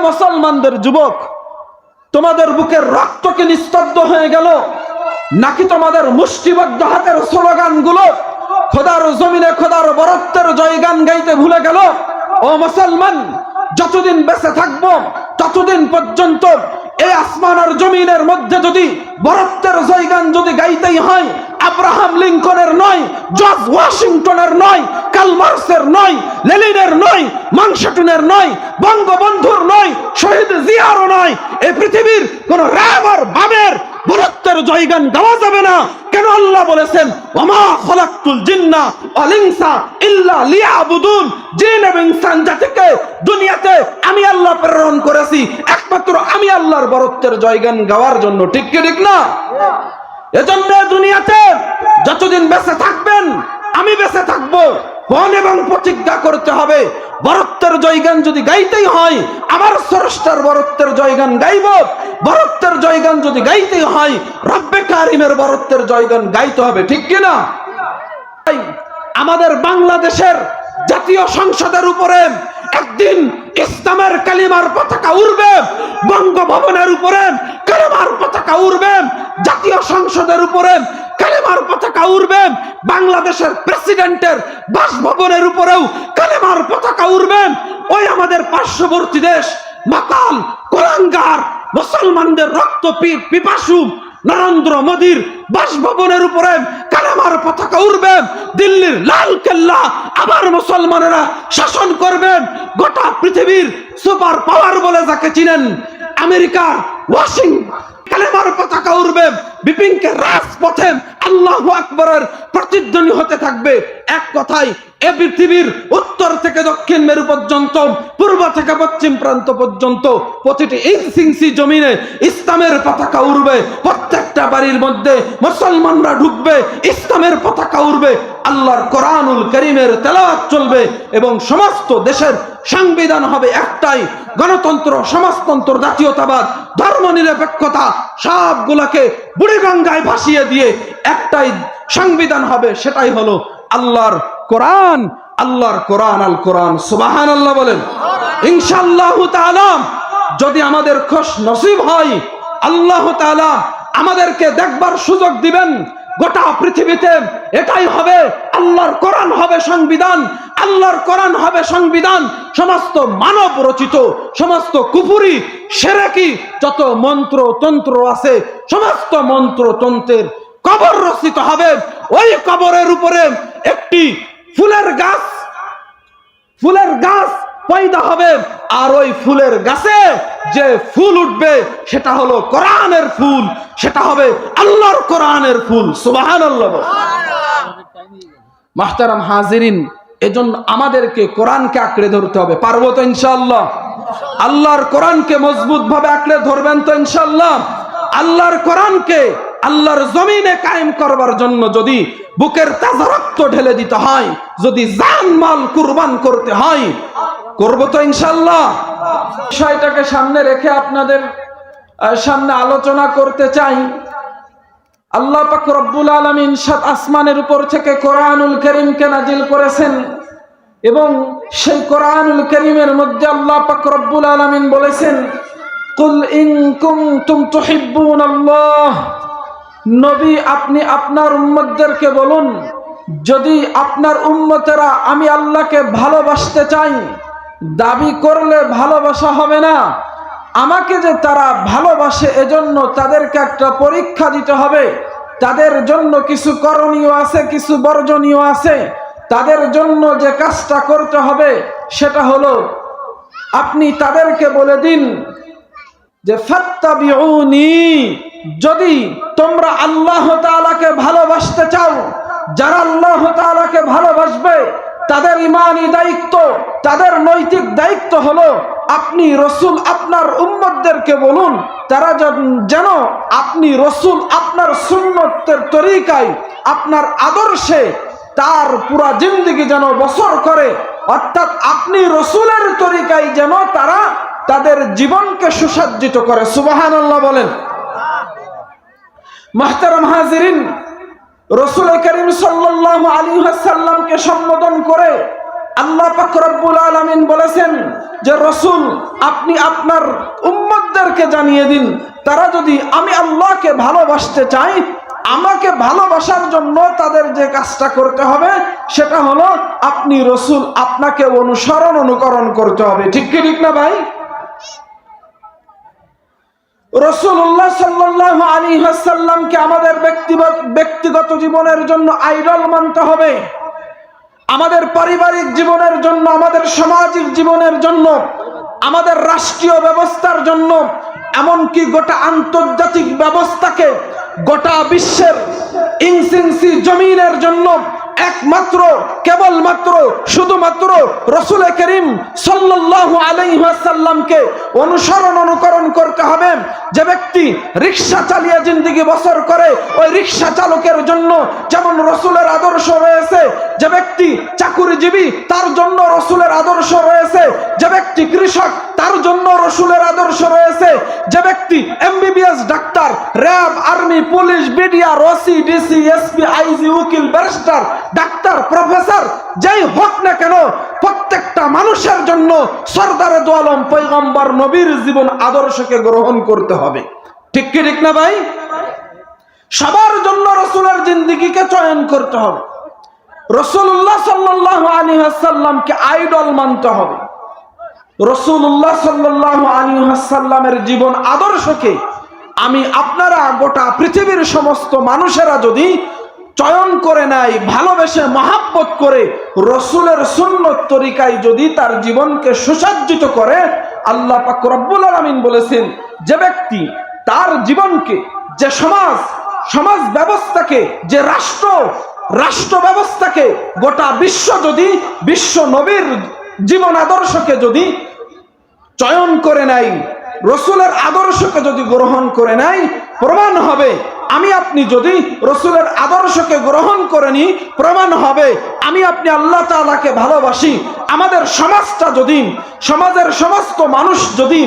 মুসলমানদের যুবক, তোমাদের বুকের রক্ত কি নিস্তব্ধ হয়ে গেল, নাকি তোমাদের মুষ্টিবদ্ধ হাতের স্লোগানগুলো খোদার জমিনে খোদার বরত্বের জয়গান গাইতে ভুলে গেল? ও মুসলমান, যতদিন বেঁচে থাকবো ততদিন পর্যন্ত এই আসমান আর জমিনের মধ্যে যদি বরত্বের জয়গান যদি গাইতেই হয়, আব্রাহাম লিঙ্কনের নয়, জর্জ ওয়াশিংটনের নয়, কার্ল মার্কসের নয়, লেনিনের নয়, মাংসেটুনের নয়, বঙ্গবন্ধুর নয়, শহীদ জিয়ারও নয়, এই পৃথিবীর কোন রাম আর বামের বরত্বের জয়গান গাওয়া যাবে না। কেন? আল্লাহ বলেছেন, ওমা খলাকতুল জিন্না ওয়াল ইনসা ইল্লা লিয়াবুদুন, জিন এবং ইনসান জাতিকে দুনিয়াতে আমি আল্লাহ প্রেরণ করেছি একমাত্র আমি আল্লাহর বরত্বের জয়গান গাওয়ার জন্য। ঠিক কি ঠিক না? এজন্য দুনিয়াতে যতদিন বেঁচে থাকবেন, আমি বেঁচে থাকবো, পণ এবং প্রতিজ্ঞা করতে হবে, বরত্বের জয়গান যদি গাইতেই হয় আমার স্রষ্টার বরত্বের জয়গান গাইব, বরত্বের জয়গান যদি গাইতেই হয় রব্বে কারিমের বরত্বের জয়গান গাইতে হবে। ঠিক কি না? আমাদের বাংলাদেশের জাতীয় সংসদের উপরে একদিন ইসলামের কালিমার পতাকা উড়বে, বঙ্গভবনের উপরে কালিমার পতাকা উড়বে, জাতীয় সংসদের উপরে কালিমার পতাকা উড়বে, বাংলাদেশের প্রেসিডেন্টের বাসভবনের উপরেও কালিমার পতাকা উড়বে। ওই আমাদের পার্শ্ববর্তী দেশ মাতাল কোলাঙ্গার মুসলমানদের রক্ত পিপাসু নরেন্দ্র মোদীর বাসভবনের উপরে কালেমার পতাকা উড়বে, দিল্লির লাল কেল্লা আবার মুসলমানেরা শাসন করবেন, গোটা পৃথিবীর সুপার পাওয়ার বলে যাকে চিনেন আমেরিকার ওয়াশিংটন কালেমার পতাকা উড়বে, বিপিনকে রাজপথে আল্লাহু আকবরের প্রতিধ্বনি হতে থাকবে। এক কথায় এ পৃথিবীর উত্তর থেকে দক্ষিণ মেরু পর্যন্ত, পূর্ব থেকে পশ্চিম প্রান্ত পর্যন্ত প্রতিটি ইঞ্চি জমিনে ইসলামের পতাকা উড়বে, প্রত্যেকটা বাড়ির মধ্যে মুসলমানরা ঢুকবে, ইসলামের পতাকা উড়বে, আল্লাহর কোরআনুল কারীমের তেলাওয়াত চলবে এবং সমস্ত দেশের সংবিধান হবে একটাই, গণতন্ত্র, সমাজতন্ত্র, জাতীয়তাবাদ, ধর্মনিরপেক্ষতা সবগুলোকে বুড়িগঙ্গায় ভাসিয়ে দিয়ে একটাই সংবিধান হবে, সেটাই হলো আল্লাহর কোরআন। আল্লাহর কোরআন, আল কোরআন। সুবহানাল্লাহ বলেন। ইনশাআল্লাহ তাআলা যদি আমাদের খুশ নসিব হয়, আল্লাহ তাআলা আমাদেরকে দেখবার সুযোগ দিবেন, গোটা পৃথিবীতে এটাই হবে, আল্লাহর কোরআন হবে সংবিধান, আল্লাহর কোরআন হবে সংবিধান। সমস্ত মানব রচিত সমস্ত কুফরি শিরকি যত মন্ত্র তন্ত্র আছে, সমস্ত মন্ত্র তন্ত্রের কবর রচিত হবে। ওই কবরের উপরে একটি ফুলের গাছ পয়দা হবে, আর ওই ফুলের গাছে যে ফুল উঠবে সেটা হলো কোরআনের ফুল, সেটা হবে আল্লাহর কোরআনের ফুল। সুবহানাল্লাহ। মাহতারাম হাজিরিন, এজন্য আমাদেরকে কোরআনকে আঁকড়ে ধরতে হবে। পারবো তো ইনশাআল্লাহ? আল্লাহর কোরআনকে মজবুত ভাবে আঁকড়ে ধরবেন তো ইনশাআল্লাহ? আল্লাহর কোরআনকে আল্লাহর জমিনে কায়েম করবার জন্য যদি বুকের তাজা রক্ত ঢেলে দিতে হয়, যদি জান মাল কুরবান করতে হয়, করবো তো ইনশাআল্লাহ? বিষয়টাকে সামনে রেখে আপনাদের সামনে আলোচনা করতে চাই। আল্লাহ পাক রব্বুল আলামিন সাত আসমানের উপর থেকে কোরআনুল কারীমকে নাজিল করেছেন এবং সেই কোরআনুল কারীমের মধ্যে আল্লাহ পাক রব্বুল আলামিন বলেছেন, কুল ইন কুনতুম তুহিব্বুনাল্লাহ, নবী আপনি আপনার উম্মতদেরকে বলুন, যদি আপনার উম্মতেরা আমি আল্লাহকে ভালোবাসতে চাই, দাবি করলে ভালোবাসা হবে না, আমাকে যে তারা ভালোবাসে এজন্য তাদেরকে একটা পরীক্ষা দিতে হবে, তাদের জন্য কিছু করণীয় আছে, কিছু বর্জনীয় আছে, তাদের জন্য যে কাজটা করতে হবে সেটা হলো আপনি তাদেরকে বলে দিন যে ফাত্তাবিউনি, যদি তোমরা আল্লাহ তাআলাকে ভালোবাসতে চাও, যারা আল্লাহ তাআলাকে ভালোবাসবে তাদের ঈমানি দায়িত্ব, তাদের নৈতিক দায়িত্ব হলো আপনি রাসূল আপনার উম্মতদেরকে বলুন তারা যেন আপনি রাসূল আপনার সুন্নতের তরিকায়, আপনার আদর্শে তার পুরা জিন্দেগি যেন বসর করে, অর্থাৎ আপনি রাসূলের তরিকায় যেন তারা তাদের জীবনকে সুসজ্জিত করে। সুবহানাল্লাহ বলেন। মুহতারাম হাজিরিন, রাসূল করিম সাল্লাল্লাহু আলাইহি ওয়াসাল্লামকে সম্বোধন করে আল্লাহ পাক রব্বুল আলামিন বলেছেন যে রাসূল আপনি আপনার উম্মতদেরকে জানিয়ে দিন, তারা যদি আমি আল্লাহকে ভালোবাসতে চাই, আমাকে ভালোবাসার জন্য তাদের যে কাজটা করতে হবে সেটা হলো আপনি রাসূল আপনাকে অনুকরণ করতে হবে। ঠিক কি ঠিক না ভাই? রাসূলুল্লাহ সাল্লাল্লাহু আলাইহি ওয়াসাল্লামকে আমাদের ব্যক্তিগত জীবনের জন্য আইডল মানতে হবে, আমাদের পারিবারিক জীবনের জন্য, আমাদের সামাজিক জীবনের জন্য, আমাদের রাষ্ট্রীয় ব্যবস্থার জন্য, এমনকি গোটা আন্তর্জাতিক ব্যবস্থাকে, গোটা বিশ্বের ইনসিনসি জমিনের জন্য একমাত্র কেবলমাত্র শুধুমাত্র রাসূল করিম সাল্লাল্লাহু আলাইহি ওয়াসাল্লামকে অনুকরণ করতে হবে। যে ব্যক্তি রিকশা চালিয়ে জিন্দেগি বসর করে ওই রিকশা চালকের জন্য যেমন রাসূলের আদর্শ রয়েছে, যে ব্যক্তি চাকুরিজীবী তার জন্য রাসূলের আদর্শ রয়েছে, যে ব্যক্তি কৃষক তার জন্য রাসূলের আদর্শ রয়েছে, যে ব্যক্তি MBBS doctor, RAB, army, police, BDR, OC, DC, SP, IG, উকিল, ব্যারিস্টার, ডাক্তার, প্রফেসর যেই হোক না কেন প্রত্যেকটা মানুষের জন্য সরদারে দু আলম পয়গম্বর নবীর জীবন আদর্শকে গ্রহণ করতে হবে। ঠিক কি ঠিক না ভাই? সবার জন্য রাসূলের জিন্দেগিকে চয়ন করতে হবে, রাসূলুল্লাহ সাল্লাল্লাহু আলাইহি ওয়াসাল্লামকে আইডল মানতে হবে, রাসূলুল্লাহ সাল্লাল্লাহু আলাইহি ওয়াসাল্লামের জীবন আদর্শকে আমি আপনারা গোটা পৃথিবীর সমস্ত মানুষেরা যদি চয়ন করে নেয়, ভালোবেসে মহাব্বত করে রাসূলের সুন্নত তরিকায় যদি তার জীবনকে সুসজ্জিত করে, আল্লাহ পাক রব্বুল আলামিন বলেছেন যে ব্যক্তি তার জীবনকে, যে সমাজ ব্যবস্থাকে, যে রাষ্ট্র ব্যবস্থাকে, গোটা বিশ্ব যদি বিশ্ব নবীর জীবন আদর্শকে যদি চয়ন করে নেয়, রাসূলের আদর্শকে যদি গ্রহণ করে নেয়, প্রমাণ হবে আমি আপনি যদি রাসূলের আদর্শকে গ্রহণ করে নিই, প্রমাণ হবে আমি আপনি আল্লাহ তাআলাকে ভালোবাসি। আমাদের সমাজটা যদি, সমাজের সমস্ত মানুষ যদি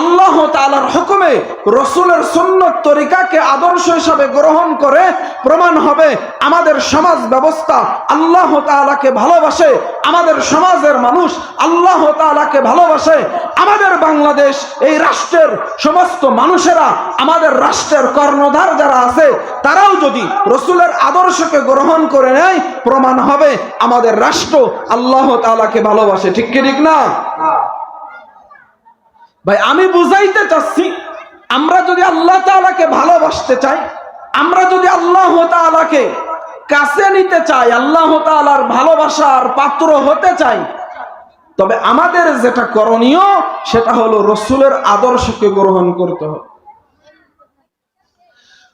আল্লাহ তাআলার হুকুমে রাসূলের সুন্নত তরিকাকে আদর্শ হিসাবে গ্রহণ করে, প্রমাণ হবে আমাদের সমাজ ব্যবস্থা আল্লাহ তাআলাকে ভালোবাসে, আমাদের সমাজের মানুষ আল্লাহ তাআলাকে ভালোবাসে। আমাদের বাংলাদেশ এই রাষ্ট্রের সমস্ত মানুষেরা, আমাদের রাষ্ট্রের কর্ণধার যারা আছে তারাও যদি রাসূলের আদর্শকে গ্রহণ করে নেয়, প্রমাণ হবে আমাদের রাষ্ট্র আল্লাহ তাআলাকে ভালোবাসে। ঠিক কি ঠিক না ভাই? আমি বুঝাইতে চাচ্ছি, আমরা যদি আল্লাহ তাআলাকে ভালোবাসতে চাই, আমরা যদি আল্লাহ তাআলাকে কাছে নিতে চাই, আল্লাহ তাআলার ভালোবাসার পাত্র হতে চাই, তবে আমাদের যেটা করণীয় সেটা হলো রাসূলের আদর্শকে গ্রহণ করতে হবে।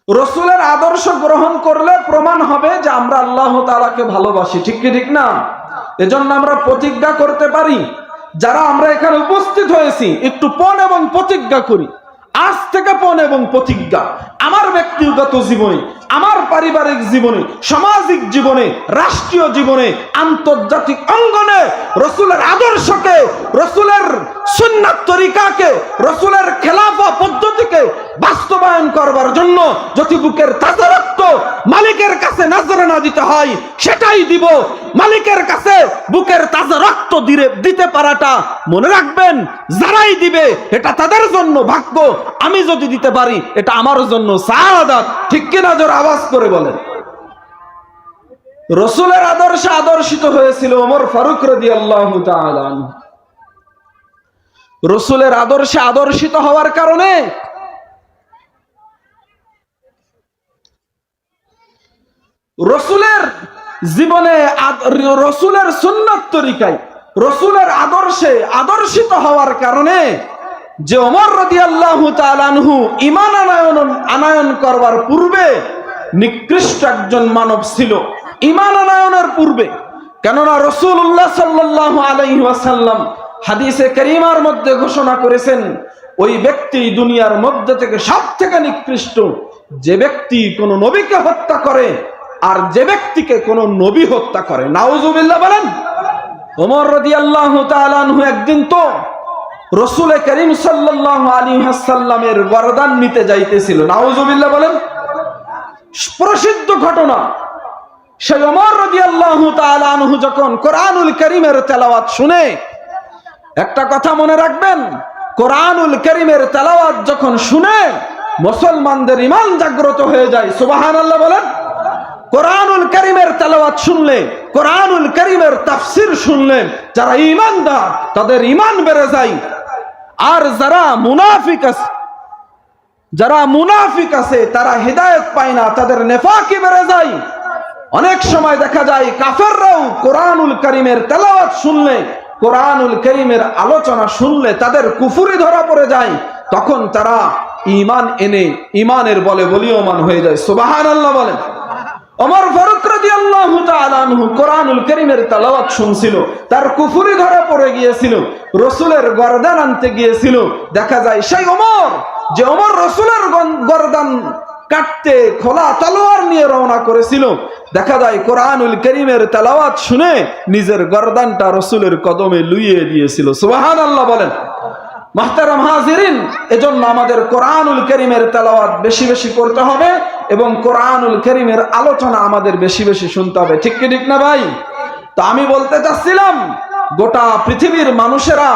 রাসূলের আদর্শ গ্রহণ করলে প্রমাণ হবে যে আমরা আল্লাহ তাআলাকে ভালোবাসি। ঠিক কি ঠিক না? এজন্য আমরা প্রতিজ্ঞা করতে পারি, যারা আমরা এখানে উপস্থিত হয়েছি একটু পণ এবং প্রতিজ্ঞা করি। আজ থেকে পণ এবং প্রতিজ্ঞা আমার ব্যক্তিগত জীবনে, আমার পারিবারিক জীবনে, সামাজিক জীবনে, রাষ্ট্রীয় জীবনে, আন্তর্জাতিক অঙ্গনে রাসূলের আদর্শকে, রাসূলের সুন্নাত তরিকাকে, রাসূলের খেলাফা পদ্ধতিকে বাস্তবায়ন করবার জন্য যদি বুকের তাজা রক্ত মালিকের কাছে নজরানা দিতে হয় সেটাই দিব। মালিকের কাছে বুকের তাজা রক্ত দিতে পারাটা মনে রাখবেন, যারাই দিবে এটা তাদের জন্য ভাগ্য, আমি যদি দিতে পারি এটা আমার জন্য সাআদাত। ঠিক কিনা? জোরে আওয়াজ করে বলেন। রাসূলের আদর্শে আদর্শিত হয়েছিল ওমর ফারুক রাদিয়াল্লাহু তাআলা আনহু। রাসূলের আদর্শে আদর্শিত হওয়ার কারণে রাসূলের জীবনে, রাসূলের সুন্নাত তরিকায়, রাসূলের আদর্শে আদর্শিত হওয়ার কারণে যে ওমর রাদিয়াল্লাহু তাআলা আনহু ঈমান আনয়ন করবার পূর্বে নিকৃষ্ট একজন মানব ছিল, ঈমান আনয়নের পূর্বে। কেননা রাসূলুল্লাহ সাল্লাল্লাহু আলাইহি ওয়াসাল্লাম হাদিসে কারীমার মধ্যে ঘোষণা করেছেন, ওই ব্যক্তি দুনিয়ার মধ্যে থেকে সবথেকে নিকৃষ্ট যে ব্যক্তি কোন নবীকে হত্যা করে আর যে ব্যক্তিকে কোন নবী হত্যা করে। নাউজুবিল্লাহ বলেন। ওমর রাদিয়াল্লাহু তাআলা আনহু একদিন তো রাসূল করিম সাল্লাল্লাহু আলাইহি ওয়াসাল্লামের গর্দান নিতে যাইতেছিল। নাউজুবিল্লাহ বলেন। প্রসিদ্ধ ঘটনা, সেই ওমর রাদিয়াল্লাহু তাআলা আনহু যখন কোরআনুল কারীমের তেলাওয়াত শুনে, একটা কথা মনে রাখবেন, কোরআনুল কারীমের তেলাওয়াত যখন শুনে মুসলমানদের ঈমান জাগ্রত হয়ে যায়। সুবহানাল্লাহ বলেন। কোরআনুল কারীমের তেলাওয়াত শুনলে, কোরআনুল কারীমের তাফসীর শুনলে যারা ঈমানদার তাদের ঈমান বেড়ে যায়। আর যারা মুনাফিক আছে তারা হিদায়াত পায় না, তাদের নেফাকি বেড়ে যায়। অনেক সময় দেখা যায় কাফেররাও কোরআনুল কারীমের তেলাওয়াত শুনলে, কোরআনুল কারীমের আলোচনা শুনলে তাদের কুফরি ধরা পড়ে যায়। তখন তারা ঈমান এনে ঈমানের বলে বলীয়মান হয়ে যায়। সুবহানাল্লাহ বলেন। ওমর ফারুক রাদিয়াল্লাহু তাআলা আনহু কোরআনুল কারীমের তেলাওয়াত শুনছিল, তার কুফরি ধরা পড়ে গিয়েছিল, রাসূলের গর্দান আনতে গিয়েছিল। দেখা যায় সেই ওমর রাসূলের গর্দান কাটতে খোলা তলোয়ার নিয়ে রওনা করেছিল, দেখা যায় কোরআনুল কারীমের তেলাওয়াত শুনে নিজের গর্দানটা রাসূলের কদমে লুইয়ে দিয়েছিল। সুবহানাল্লাহ বলেন। মুহতারাম হাজিরিন, এজন্য আমাদের কোরআনুল কারীমের তেলাওয়াত বেশি বেশি করতে হবে এবং কোরআনুল কারীমের আলোচনা আমাদের বেশি বেশি শুনতে হবে। ঠিক কি ঠিক না ভাই? তো আমি বলতে চাচ্ছিলাম, গোটা পৃথিবীর মানুষেরা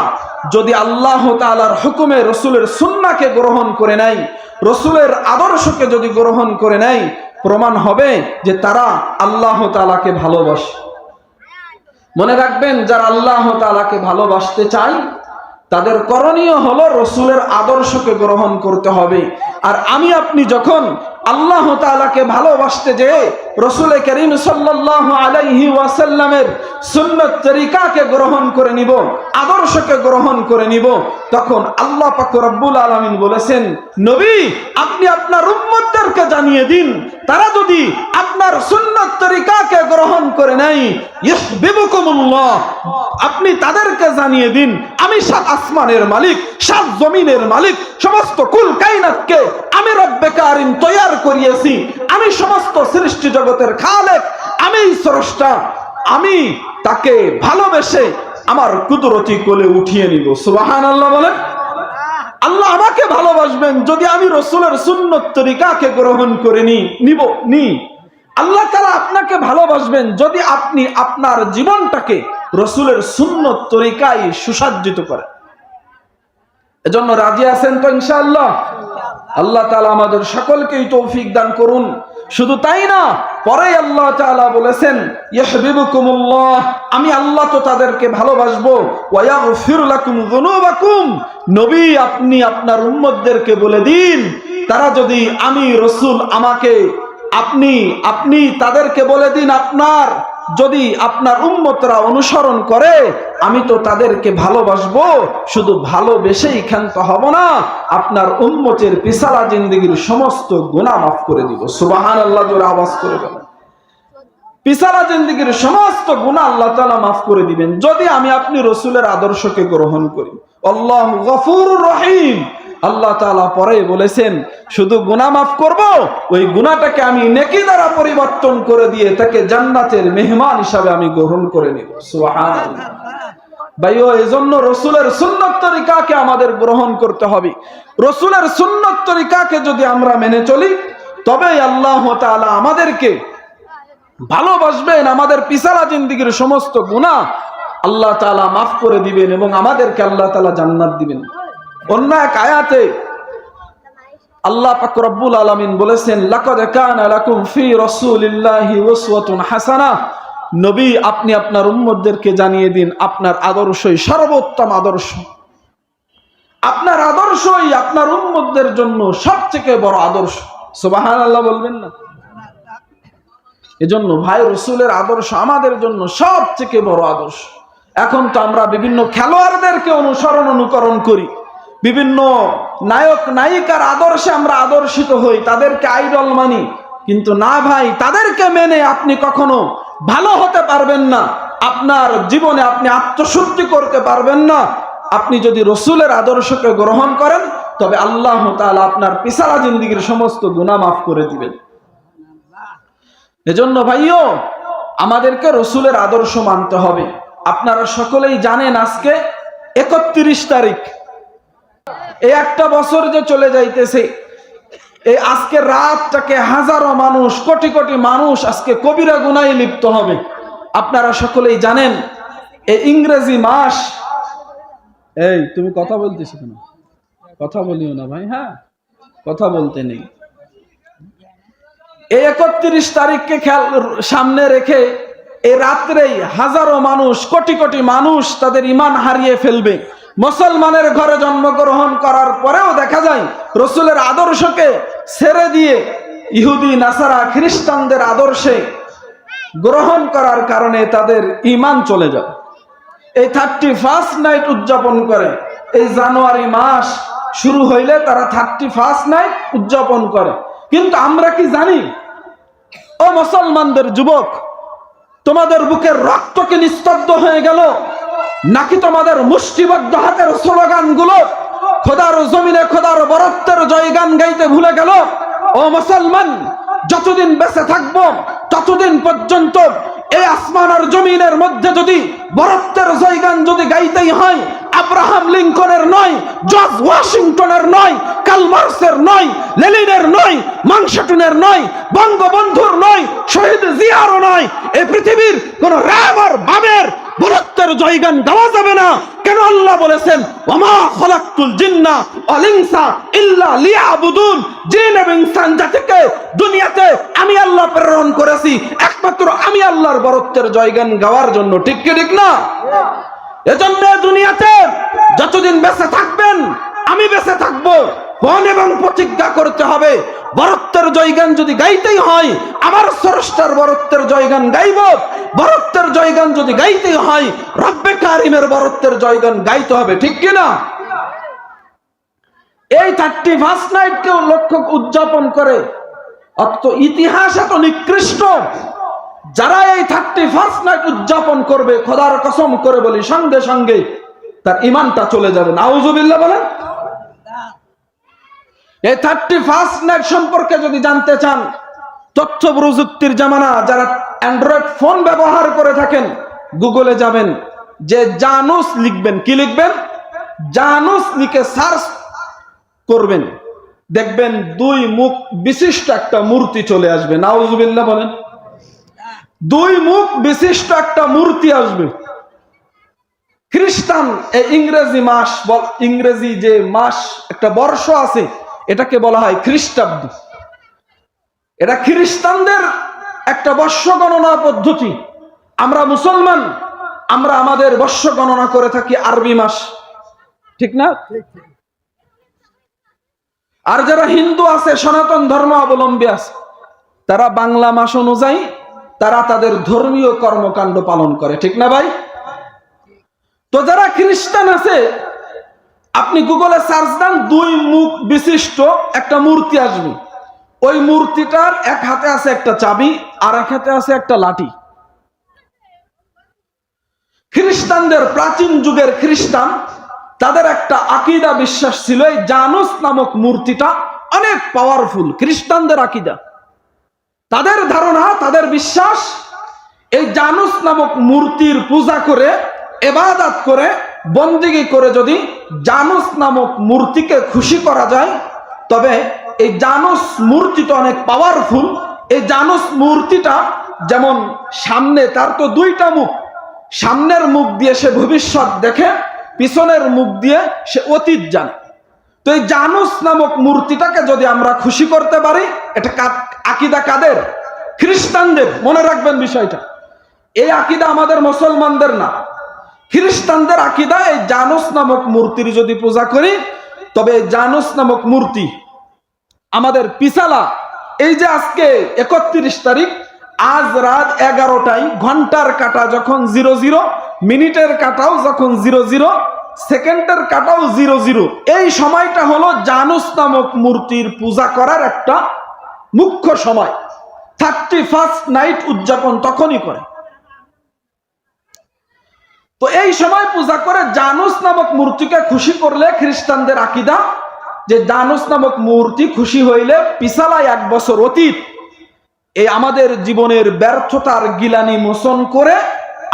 যদি আল্লাহ তাআলার হুকুমে রাসূলের সুন্নাহকে গ্রহণ করে নেয়, রাসূলের আদর্শকে যদি গ্রহণ করে নেয়, প্রমাণ হবে যে তারা আল্লাহ তাআলাকে ভালোবাসে। মনে রাখবেন, যারা আল্লাহ তাআলাকে ভালোবাসতে চায় তাদের করণীয় হলো রাসূলের আদর্শকে গ্রহণ করতে হবে। আর আমি আপনি যখন আল্লাহ তাআলাকে ভালোবাসতে যে রাসূল করিম সাল্লাল্লাহু আলাইহি ওয়াসাল্লামের সুন্নাত তরিকাকে গ্রহণ করে নিব, আদর্শকে গ্রহণ করে নিব, তখন আল্লাহ পাক রব্বুল আলামিন বলেছেন, নবী আপনি আপনার উম্মতদেরকে জানিয়ে দিন, তারা যদি আপনার সুন্নাত তরিকাকে গ্রহণ করে নেয়, ইহবিবুকুমুল্লাহ, আপনি তাদেরকে জানিয়ে দিন আমি সাত আসমানের মালিক, সাত জমিনের মালিক, সমস্ত কুল কায়নাতকে আমি রব্বে কারীম তৈয়ার করিয়েছি, আমি সমস্ত সৃষ্টি জগতের খালেক, আমি স্রষ্টা, আমি তাকে ভালোবেসে আমার কুদরতি কোলে উঠিয়ে নিব। সুবহানাল্লাহ বলেন। আল্লাহ আমাকে ভালোবাসবেন যদি আমি রাসূলের সুন্নাত তরিকাকে গ্রহণ করে নি। আল্লাহ তাআলা আপনাকে ভালোবাসবেন যদি আপনি আপনার জীবনটাকে রাসূলের সুন্নাত তরিকায় সুসজ্জিত করেন। এজন্য রাজি আছেন তো ইনশাআল্লাহ? আল্লাহ তাআলা আমাদের সকলকেই তৌফিক দান করুন। শুধু তাই না, পরে আল্লাহ তাআলা বলেছেন, ইহবিবুকুমুল্লাহ, আমি আল্লাহ তো তাদেরকে ভালোবাসবো, ওয়া ইয়াগফির লাকুম যুনুবাকুম, নবী আপনি আপনার উম্মতদেরকে বলে দিন, তারা যদি আমি রাসূল আমাকে আপনি তাদেরকে বলে দিন, আপনার যদি আপনার উম্মতরা অনুসরণ করে আমি তো তাদেরকে ভালোবাসবো, শুধু ভালোবেসেই ক্ষান্ত হব না, আপনার উম্মতের পিছালা জিন্দেগীর সমস্ত গুনাহ মাফ করে দিব। সুবহানাল্লাহ জোরে আওয়াজ করে বলেন। পিছালা জিন্দেগীর সমস্ত গুনাহ আল্লাহ তাআলা মাফ করে দিবেন যদি আমি আপনি রাসূলের আদর্শকে গ্রহণ করি। আল্লাহু গফুরুর রহিম। আল্লাহ তাআলা পরে বলেছেন, শুধু গুনাহ মাফ করব, ওই গুনাহটাকে আমি নেকি দ্বারা পরিবর্তন করে দিয়ে তাকে জান্নাতের মেহমান হিসাবে আমি গ্রহণ করে নিব। সুবহানাল্লাহ। ভাইও, এজন্য রাসূলের সুন্নাত তরিকাকে আমাদের গ্রহণ করতে হবে। রাসূলের সুন্নাত তরিকাকে যদি আমরা মেনে চলি, তবেই আল্লাহ তাআলা আমাদেরকে ভালোবাসবেন, আমাদের পিছালা জিন্দেগীর সমস্ত গুনাহ আল্লাহ তাআলা মাফ করে দিবেন এবং আমাদেরকে আল্লাহ তাআলা জান্নাত দিবেন। অন্য এক আয়াতে আল্লাহ পাক রব্বুল আলামিন বলেছেন, লাকাদ কানা লাকুম ফি রাসূলিল্লাহি উসওয়াতুন হাসানাহ, নবী আপনি আপনার উম্মতদেরকে জানিয়ে দিন আপনার আদর্শই সর্বোত্তম আদর্শ, আপনার আদর্শই আপনার উম্মতদের জন্য সবথেকে বড় আদর্শ। সুবহানাল্লাহ বলবেন না? এজন্য ভাই, রাসূলের আদর্শ আমাদের জন্য সবথেকে বড় আদর্শ। এখন তো আমরা বিভিন্ন খেলোয়াড়দেরকে অনুকরণ করি, বিভিন্ন নায়ক নায়িকার আদর্শে আমরা আদর্শিত হই, তাদেরকে আইডল মানি, কিন্তু না ভাই, তাদেরকে মেনে আপনি কখনো ভালো হতে পারবেন না, আপনার জীবনে আপনি আত্মশুদ্ধি করতে পারবেন না। আপনি যদি রাসূলের আদর্শকে গ্রহণ করেন তবে আল্লাহ তাআলা আপনার পিছালা জিন্দেগীর সমস্ত গুনাহ মাফ করে দিবেন। এজন্য ভাইও, আমাদেরকে রাসূলের আদর্শ মানতে হবে। আপনারা সকলেই জানেন আজকে 31 তারিখ, এই একটা বছর যে চলে যাইতেছে, এই আজকে রাতটাকে হাজারো মানুষ, কোটি কোটি মানুষ আজকে কবিরা গুনাহে লিপ্ত হবে। আপনারা সকলেই জানেন এই ইংরেজি মাস, এই তুমি কথা বলতেছো কেন? কথা বলিও না ভাই, হ্যাঁ কথা বলতে নেই। এই 31 তারিখকে সামনে রেখে এই রাত্রেই হাজারো মানুষ, কোটি কোটি মানুষ তাদের ঈমান হারিয়ে ফেলবে। মুসলমানের ঘরে জন্মগ্রহণ করার পরেও দেখা যায় রসুলের আদর্শকে ছেড়ে দিয়ে ইহুদি নাসারা খ্রিস্টানদের আদর্শে গ্রহণ করার কারণে তাদের ঈমান চলে যায়। এই 31 নাইট উদযাপন করে। এই জানুয়ারি মাস শুরু হইলে তারা 31 নাইট উদযাপন করে। কিন্তু আমরা কি জানি, ও মুসলমানদের যুবক, তোমাদের বুকের রক্ত কি নিস্তব্ধ হয়ে গেল, নাকি তোমাদের মুষ্টিবদ্ধ হাতের স্লোগানগুলো খোদার জমিনে খোদার বরত্বের জয়গান গাইতে ভুলে গেল? ও মুসলমান, যতদিন বেঁচে থাকবো ততদিন পর্যন্ত এই আসমান আর জমিনের মধ্যে যদি বরত্বের জয়গান যদি গাইতেই হয়, আব্রাহাম লিঙ্কনের নয়, জর্জ ওয়াশিংটনের নয়, কার্ল মার্কসের নয়, লেনিনের নয়, মাংসেটুনের নয়, বঙ্গবন্ধুর নয়, শহীদ জিয়ারও নয়, এই পৃথিবীর কোন রাম আর বামের বরত্বের জয়গান গাওয়া যাবে না। কেন? আল্লাহ বলেছেন, ওমা খলাকতুল জিন্না ওয়াল ইনসা ইল্লা লিয়াবুদুন, জিন এবং ইনসান জাতিকে দুনিয়াতে আমি আল্লাহ প্রেরণ করেছি একমাত্র আমি আল্লাহর বরত্বের জয়গান গাওয়ার জন্য। ঠিক কি ঠিক না? এজন্য দুনিয়াতে যতদিন বেঁচে থাকবেন, আমি বেঁচে থাকবো, পণ এবং প্রতিজ্ঞা করতে হবে, বরত্বের জয়গান যদি গাইতেই হয় আমার স্রষ্টার বরত্বের জয়গান গাইব, বরত্বের জয়গান যদি গাইতেই হয় রব্বে কারিমের বরত্বের জয়গান গাইতে হবে। ঠিক কিনা? এই 31 নাইট কেউ লক্ষ্য উদযাপন করে, অত ইতিহাস এত নিকৃষ্ট। যারা এই 31 নাইট উদযাপন করবে, খোদার কসম করে বলি, সঙ্গে সঙ্গে তার ঈমানটা চলে যাবে। নাউজুবিল্লাহ বলেন। এই 31 নাইট সম্পর্কে যদি জানতে চান, তথ্য প্রযুক্তির জামানা, যারা অ্যান্ড্রয়েড ফোন ব্যবহার করে থাকেন, গুগলে যাবেন, যে জানুস লিখবেন। কি লিখবেন? জানুস লিখে সার্চ করবেন, দেখবেন 2 মুখ বিশিষ্ট একটা মূর্তি চলে আসবে। নাউজুবিল্লাহ বলেন। 2 মুখ বিশিষ্ট একটা মূর্তি আসবে। খ্রিস্টান এই ইংরেজি মাস, ইংরেজি যে মাস একটা বর্ষ আছে, এটাকে বলা হয় খ্রিস্টাব্দ। এটা খ্রিস্টানদের একটা বর্ষ গণনা পদ্ধতি। আমরা মুসলমান, আমরা আমাদের বর্ষ গণনা করে থাকি আরবি মাস। ঠিক না? আর যারা হিন্দু আছে, সনাতন ধর্ম অবলম্বী আছে, তারা বাংলা মাস অনুযায়ী তারা তাদের ধর্মীয় কর্মকাণ্ড পালন করে। ঠিক না ভাই? তো যারা খ্রিস্টান আছে, আপনি গুগলে সার্চ দেন, 2 মুখ বিশিষ্ট একটা মূর্তি আসবে। ওই মূর্তিটার এক হাতে আছে একটা চাবি, আর এক হাতে আছে একটা লাঠি। খ্রিস্টানদের, প্রাচীন যুগের খ্রিস্টান, তাদের একটা আকীদা বিশ্বাস ছিল, এই জানুস নামক মূর্তিটা অনেক পাওয়ারফুল। খ্রিস্টানদের আকীদা, তাদের ধারণা, তাদের বিশ্বাস, এই জানুস নামক মূর্তির পূজা করে, ইবাদত করে, বন্দেগী করে যদি জানুস নামক মূর্তিকে খুশি করা যায়, তবে এই জানুস মূর্তিটা অনেক পাওয়ারফুল। এই জানুস মূর্তিটা যেমন সামনে, তার তো 2টা মুখ, সামনের মুখ দিয়ে সে ভবিষ্যৎ দেখে, পিছনের মুখ দিয়ে সে অতীত জানে। তো এই জানুস নামক মূর্তিটাকে যদি আমরা খুশি করতে পারি, এটা আকীদা কাদের? খ্রিস্টানদের। মনে রাখবেন বিষয়টা। এই আকীদা আমাদের মুসলমানদের না, খ্রিস্টানদের আকীদা। এই জানুস নামক মূর্তির যদি পূজা করি, তবে এই জানুস নামক মূর্তি আমাদের পিছালা, এই যে আজকে 31 তারিখ, আজ রাত 11টায় ঘন্টার কাটা যখন 00, মিনিটের কাটাও যখন 00, সেকেন্ডের কাটাও 00, এই সময়টা হলো জানুস নামক মূর্তির পূজা করার একটা মুখ্য সময়। 31 নাইট উদযাপন তখনই করে। তো এই সময় পূজা করে জানুস নামক মূর্তিকে খুশি করলে, খ্রিস্টানদের আকীদা যে জানুস নামক মূর্তি খুশি হইলে পিছালায় 1 বছর অতীত, এই আমাদের জীবনের ব্যর্থতার গিলানি মোচন করে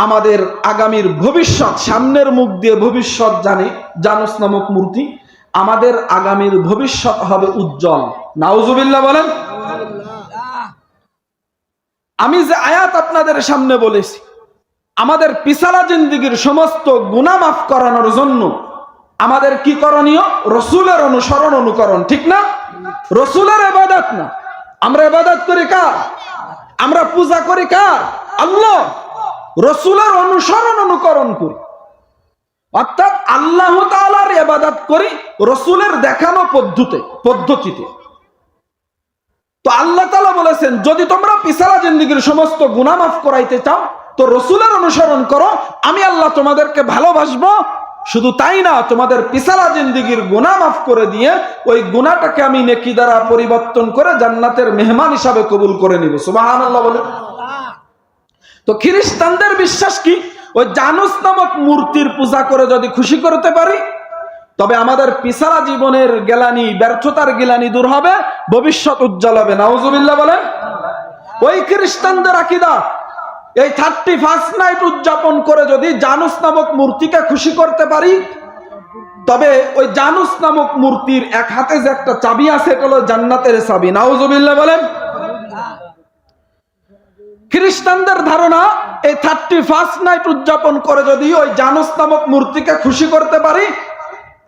আমাদের আগামীর ভবিষ্যৎ, সামনের মুখ দিয়ে ভবিষ্যৎ জানে জানুস নামক মূর্তি, আমাদের আগামীর ভবিষ্যৎ হবে উজ্জ্বল। নাউজুবিল্লাহ বলেন। আমি যে আয়াত আপনাদের সামনে বলেছি, আমাদের পিছালা জিন্দেগীর সমস্ত গুনাহ মাফ করানোর জন্য আমাদের কি করণীয়? রসুলের অনুসরণ অনুকরণ, ঠিক না? রসুলের ইবাদত না। আমরা ইবাদত করি কার? আমরা পূজা করি কার? আল্লাহ। রসুলের অনুসরণ অনুকরণ করি, অর্থাৎ আল্লাহ তাআলার ইবাদত করি রসুলের দেখানো পদ্ধতিতে। তো আল্লাহ তাআলা বলেছেন, যদি তোমরা পিছালা জিন্দেগীর সমস্ত গুনাহ মাফ করাইতে চাও তো রসুলের অনুসরণ করো, আমি আল্লাহ তোমাদেরকে ভালোবাসবো। শুধু তাই না, তোমাদের পিছালা জিন্দেগীর গুনাহ মাফ করে দিয়ে ওই গুনাহটাকে আমি নেকি দ্বারা পরিবর্তন করে জান্নাতের মেহমান হিসাবে কবুল করে নিব। সুবহানাল্লাহ বলে। তো খ্রিস্টানদের বিশ্বাস কি? ওই জানুস নামক মূর্তির পূজা করে যদি খুশি করতে পারি তবে আমাদের পিছালা জীবনের গেলানি, ব্যর্থতার গেলানি দূর হবে, ভবিষ্যৎ উজ্জ্বল হবে। নাউজুবিল্লাহ বলেন। ওই খ্রিস্টানদের আকীদা, এই 31 নাইট উদযাপন করে যদি জানুস নামক মূর্তিকে খুশি করতে পারি তবে ওই জানুস নামক মূর্তির এক হাতে যে একটা চাবি আছে এটা হলো জান্নাতের চাবি। নাউজুবিল্লাহ বলেন। খ্রিস্টানদের ধারণা, এই 31 নাইট উদযাপন করে যদি ওই জানুস নামক মূর্তিকে খুশি করতে পারি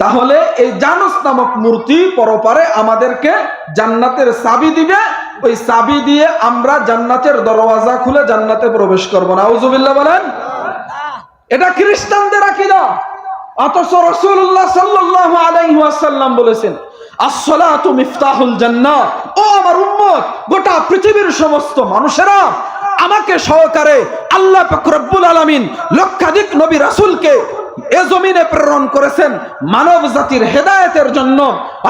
তাহলে এই জানুস নামক মূর্তি পরপারে আমাদেরকে জান্নাতের চাবি দিবে, ওই চাবি দিয়ে আমরা জান্নাতের দরওয়াজা খুলে জান্নাতে প্রবেশ করব। নাউজুবিল্লাহ বলেন। এটা খ্রিস্টানদের আকীদা। অথচ রাসূলুল্লাহ সাল্লাল্লাহু আলাইহি ওয়াসাল্লাম বলেছেন, আসসালাতু মিফতাহুল জান্নাহ। ও আমার উম্মত, গোটা পৃথিবীর সমস্ত মানুষেরা আমাকে সহকারে আল্লাহ পাক রব্বুল আলামিন লক্ষাধিক নবী রাসূলকে এ জমিনে প্রেরণ করেছেন মানব জাতির হেদায়েতের জন্য,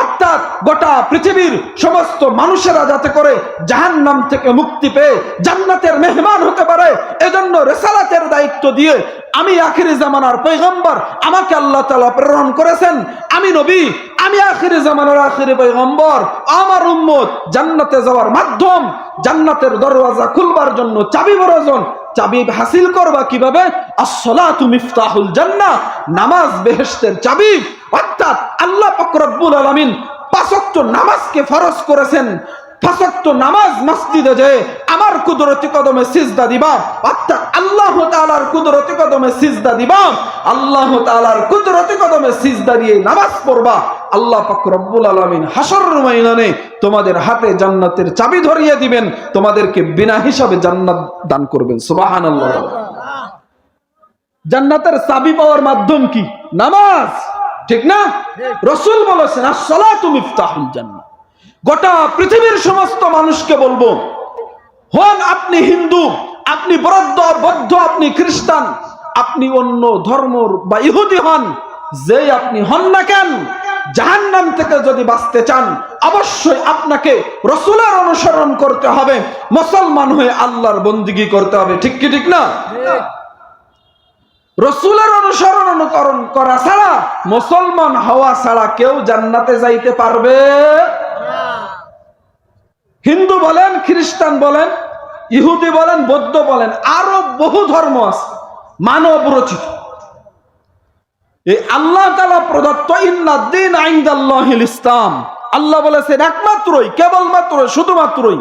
অর্থাৎ গোটা পৃথিবীর সমস্ত মানুষেরা যাতে করে জাহান্নাম থেকে মুক্তি পেয়ে জান্নাতের মেহমান হতে পারে, এজন্য রিসালাতের দায়িত্ব দিয়ে আমি আখিরি জামানার পয়গম্বর, আমাকে আল্লাহ তাআলা প্রেরণ করেছেন। আমি নবী, আমি আখিরি জামানার আখিরি পয়গম্বর। আমার উম্মত জান্নাতে যাওয়ার মাধ্যম, জান্নাতের দরওয়াজা খুলবার জন্য চাবি প্রয়োজন। চাবি হাসিল করবা কিভাবে? আসসালাতু মিফতাহুল জান্নাহ, নামাজ বেহেশতের চাবি। অর্থাৎ আল্লাহ পাক রব্বুল আলামিন 5 ওয়াক্ত নামাজকে ফরজ করেছেন। 5 ওয়াক্ত নামাজ মসজিদে যে আমার কুদরতি কদমে সিজদা দিবা, অর্থাৎ আল্লাহ তাআলার কুদরতি কদমে সিজদা দিবা, আল্লাহ তাআলার কুদরতি কদমে সিজদা দিয়ে নামাজ পড়বা। আল্লাহ পাক রব্বুল আলামিন হাশরের ময়দানে তোমাদের হাতে জান্নাতের চাবি ধরিয়ে দিবেন, তোমাদেরকে বিনা হিসাবে জান্নাত দান করবেন। সুবহানাল্লাহ। জান্নাতের চাবি পাওয়ার মাধ্যম কি? নামাজ, ঠিক না? রাসূল বলেছেন, আসসালাতু মিফতাহুল জান্নাহ। গোটা পৃথিবীর সমস্ত মানুষকে বলবো, হন আপনি হিন্দু, আপনি বৌদ্ধ, আপনি খ্রিস্টান, আপনি অন্য ধর্মর বা ইহুদি হন, যেই আপনি হন না কেন, জাহান্নাম থেকে যদি বাঁচতে চান অবশ্যই আপনাকে রাসূলের অনুসরণ করতে হবে, মুসলমান হয়ে আল্লাহর বন্দেগী করতে হবে। ঠিক কি ঠিক না? রাসূলের অনুসরণ অনুকরণ করা ছাড়া, মুসলমান হওয়া ছাড়া কেউ জান্নাতে যাইতে পারবে না। হিন্দু বলেন, খ্রিস্টান বলেন, ইহুদি বলেন, বৌদ্ধ বলেন, আরো বহু ধর্ম আছে মানব রচিত। এই আল্লাহ তাআলা প্রদত্ত ইন্নাদ-দীন ইনদাল্লাহিল ইসলাম, আল্লাহ বলেছেন একমাত্রই, কেবলমাত্র, শুধুমাত্রই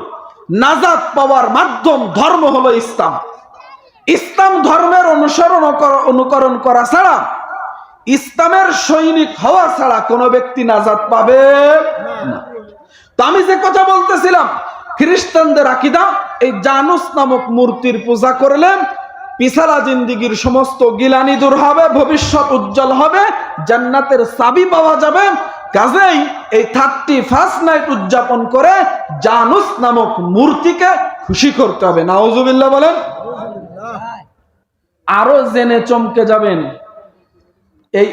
নাজাত পাওয়ার মাধ্যম ধর্ম হলো ইসলাম। ইসলাম ধর্মের অনুকরণ করা ছাড়া, ইসলামের সৈনিক হওয়া ছাড়া কোনো ব্যক্তি নাজাত পাবে না। তো আমি যে কথা বলতেছিলাম, খ্রিস্টানদের আকীদা, এই জানুস নামক মূর্তির পূজা করলে পিছালা জিন্দেগীর সমস্ত গিলানি দূর হবে, ভবিষ্যৎ উজ্জ্বল হবে, জান্নাতের চাবি পাওয়া যাবে। কাজেই এই 31 নাইট উদযাপন করে জানুস নামক মূর্তিকে খুশি করতে হবে। নাউজুবিল্লাহ বলেন। আরো জেনে চমকে যাবেন, এই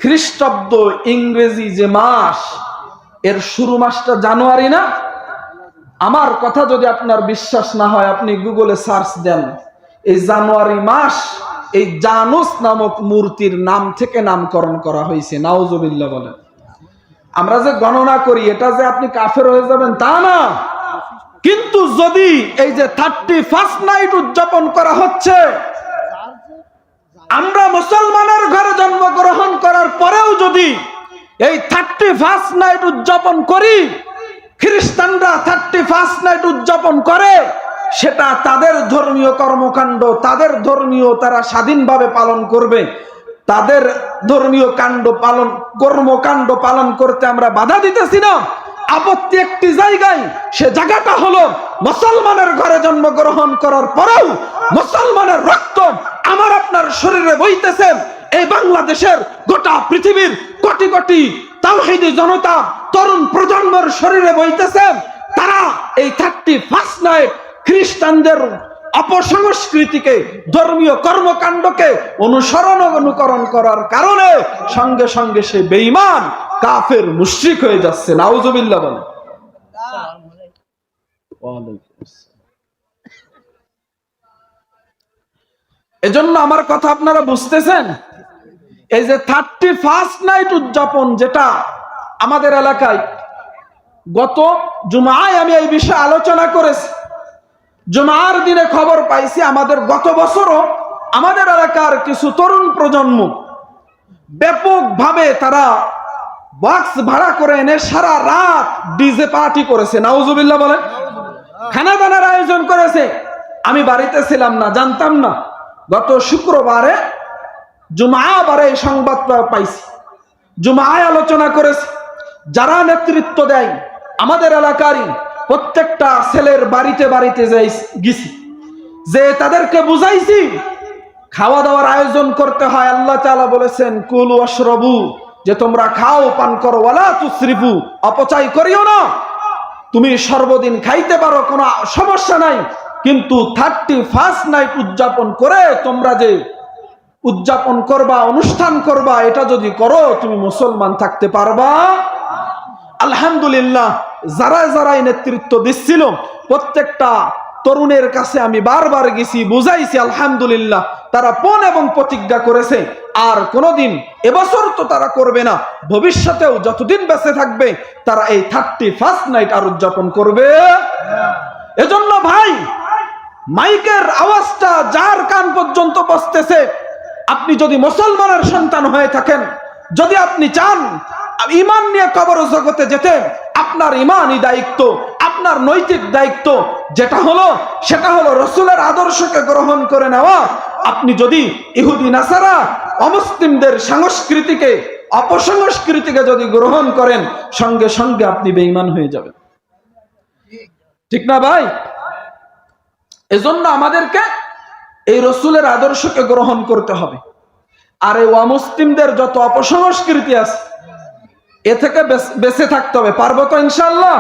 খ্রিস্টাব্দ ইংরেজি যে মাস, এর শুরু মাসটা জানুয়ারি না? আমার কথা যদি আপনার বিশ্বাস না হয়, আপনি গুগলে সার্চ দেন, এই জানুয়ারি মাস এই জানুস নামক মূর্তির নাম থেকে নামকরণ করা হয়েছে। নাউজুবিল্লাহ বলেন। আমরা যে গণনা করি এটা যে আপনি কাফের হয়ে যাবেন তা না, কিন্তু যদি এই যে 31 নাইট উদযাপন করা হচ্ছে, আমরা মুসলমানের ঘরে জন্মগ্রহণ করার পরেও যদি এই 31 নাইট উদযাপন করি, খ্রিস্টানরা 31 নাইট উদযাপন করে, সেটা তাদের ধর্মীয় কর্মকাণ্ড, তাদের ধর্মীয় তারা স্বাধীনভাবে পালন করবে। তাদের ধর্মীয় কর্মকাণ্ড পালন করতে আমরা বাধা দিতেছি না। আপত্তি একটি জায়গায়, সে জায়গাটা হলো মুসলমানের ঘরে জন্মগ্রহণ করার পরেও মুসলমানের রক্ত আমার আপনার শরীরে বইতেছে। এই বাংলাদেশের গোটা পৃথিবীর কোটি কোটি তাওহীদি জনতা তরুণ প্রজন্মের শরীরে বইতেছে। তারা এই 31 নাইট খ্রিস্টানদের অপসংস্কৃতিকে, ধর্মীয় কর্মকাণ্ডকে অনুকরণ করার কারণে সঙ্গে সঙ্গে সে বেঈমান, কাফের, মুশরিক হয়ে যাচ্ছে। নাউজুবিল্লাহ বলেন। এজন্য আমার কথা আপনারা বুঝতেছেন? এই যে 31 নাইট উদযাপন, যেটা আমাদের এলাকায় গত জুমায় আমি এই বিষয়ে আলোচনা করেছি। জুমার দিনে খবর পাইছি আমাদের গত বছরও আমাদের এলাকার কিছু তরুণ প্রজন্ম ব্যাপকভাবে তারা বক্স ভাড়া করে এনে সারা রাত ডিজে পার্টি করেছে। নাউজুবিল্লাহ বলেন। খানা দানার আয়োজন করেছে। আমি বাড়িতে ছিলাম না, জানতাম না। গত শুক্রবারে জুমাবারে এই সংবাদটা পাইছি। জুমায় আলোচনা করেছে। যারা নেতৃত্ব দেয় আমাদের এলাকারই প্রত্যেকটা ছেলের বাড়িতে বাড়িতে গেছি, যে তাদেরকে বুঝাইছি খাওয়া দাওয়ার আয়োজন করতে হয়। আল্লাহ তাআলা বলেছেন কুলু ওয়াশরাবু, যে তোমরা খাও পান করো, ওয়ালা তুসরিফু, অপচয় করিও না। তুমি সর্বদিন খাইতে পারো, কোনো সমস্যা নাই, কিন্তু 31 নাইট উদযাপন করে তোমরা যে উদযাপন করবা, অনুষ্ঠান করবা, এটা যদি করো তুমি মুসলমান থাকতে পারবা? আলহামদুলিল্লাহ, যারাই নেতৃত্ব দিচ্ছিল প্রত্যেকটা তরুণের কাছে আমি বারবার গেছি, বুঝাইছি। আলহামদুলিল্লাহ, তারা পণ এবং প্রতিজ্ঞা করেছে আর কোনোদিন, এবছর তো তারা করবে না, ভবিষ্যতেও যতদিন বেঁচে থাকবে তারা এই 31 নাইট আর উদযাপন করবে। এজন্য ভাই, মাইকের আওয়াজটা যার কান পর্যন্ত পৌঁছতেছে, আপনি যদি মুসলমানের সন্তান হয়ে থাকেন, যদি আপনি চান ঈমান নিয়ে কবর জগতে যেতে, আপনার ঈমানি দায়িত্ব, আপনার নৈতিক দায়িত্ব সেটা হলো রাসূলের আদর্শকে গ্রহণ করে নেওয়া। আপনি যদি ইহুদি নাসারা অমুসলিমদের সংস্কৃতিকে, অপসংস্কৃতিকে যদি গ্রহণ করেন, সঙ্গে সঙ্গে আপনি বেঈমান হয়ে যাবেন। ঠিক না ভাই? এজন্য আমাদেরকে এই রাসূলের আদর্শকে গ্রহণ করতে হবে। আর এই অমুসলিমদের যত অপসংস্কৃতি আছে, এ থেকে বেঁচে থাকতে হবে। পারবো তো ইনশাআল্লাহ?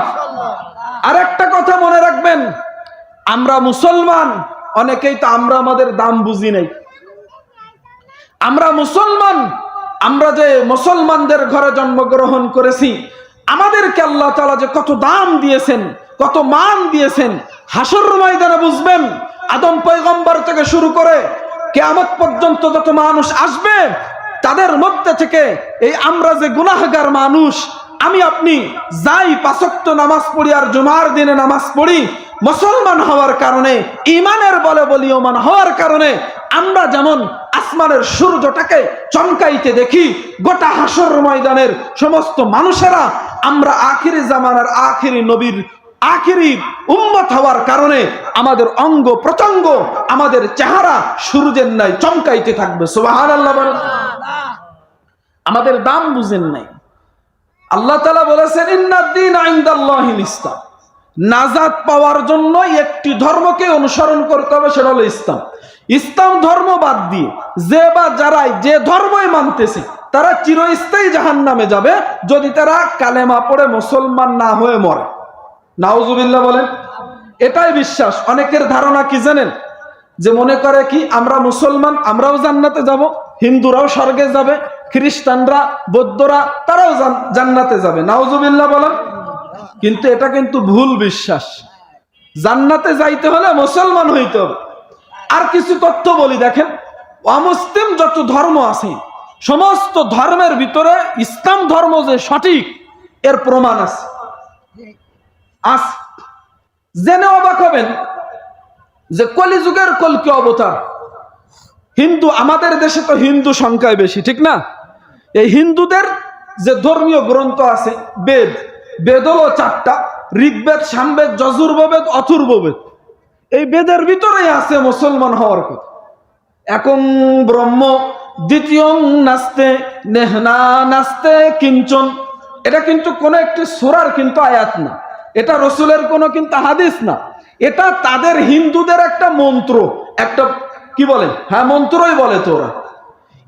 আর একটা কথা মনে রাখবেন, আমরা মুসলমান, অনেকেই তো আমরা আমাদের দাম বুঝি নাই। আমরা মুসলমান, আমরা যে মুসলমানদের ঘরে জন্মগ্রহণ করেছি, আমাদেরকে আল্লাহ তাআলা যে কত দাম দিয়েছেন, কত মান দিয়েছেন, হাসর ময়দানে বুঝবেন। আদম পয়গম্বর থেকে শুরু করে কিয়ামত পর্যন্ত যত মানুষ আসবে, তাদের মধ্যে থেকে এই আমরা যে গুনাহগার মানুষ, আমি আপনি যাই 5 ওয়াক্ত নামাজ পড়ি আর জুমার দিনে নামাজ পড়ি, মুসলমান হওয়ার কারণে, ঈমানের বলে বলীয়মান হওয়ার কারণে আমরা যেমন আসমানের সূর্যটাকে চমকাইতে দেখি, গোটা হাসর ময়দানের সমস্ত মানুষেরা আমরা আখিরি জামানার আখিরি নবীর আখিরি উম্মত হওয়ার কারণে আমাদের অঙ্গ প্রত্যঙ্গ, আমাদের চেহারা সূর্যের ন্যায় চমকাইতে থাকবে। সুবহানাল্লাহ বলেন। আমাদের দাম বুঝেন নাই। আল্লাহ তাআলা বলেছেন ইন্নাদ-দীনা ইনদাল্লাহিল ইসলাম, নাজাত পাওয়ার জন্য একটি ধর্মকে অনুসরণ করতে হবে, সেটা হলো ইসলাম। ইসলাম ধর্ম বাদ দিয়ে যে ধর্মই মানতেছে, তারা চিরস্থায়ী জাহান্নামে যাবে যদি তারা কালেমা পড়ে মুসলমান না হয়ে মরে। নাউজুবিল্লাহ বলেন। এটাই বিশ্বাস। অনেকের ধারণা কি জানেন? যে মনে করে কি আমরা মুসলমান, আমরাও জান্নাতে যাব, হিন্দুরাও স্বর্গে যাবে, খ্রিস্টানরা, বৌদ্ধরা তারাও জান্নাতে যাবে। নাউজুবিল্লাহ বলেন। কিন্তু এটা কিন্তু ভুল বিশ্বাস। জান্নাতে যাইতে হলে মুসলমান হইতে হবে। আর কিছু তথ্য বলি, দেখেন, অমুসলিম যত ধর্ম আছে, সমস্ত ধর্মের ভিতরে ইসলাম ধর্ম যে সঠিক, এর প্রমাণ আছে। জেনে অবাক হবেন যে কলিযুগের কল্কি অবতার হিন্দু, আমাদের দেশে তো হিন্দু সংখ্যায় বেশি, ঠিক না? এই হিন্দুদের যে ধর্মীয় গ্রন্থ আছে, বেদ হলো 4টা, ঋগ্বেদ, সামবেদ, যজুর্বেদ, অথর্ববেদ, এই বেদের ভিতরেই আছে মুসলমান হওয়ার কথা। একং ব্রহ্ম দ্বিতীয়ং নাস্তে নেহনা নাস্তে কিঞ্চন, এটা কিন্তু কোন একটি সূরার কিন্তু আয়াত না, এটা রসুলের কোন কিন্তু হাদিস না, এটা তাদের হিন্দুদের একটা মন্ত্র, একটা কি বলে, হ্যাঁ মন্ত্রই বলে তোরা।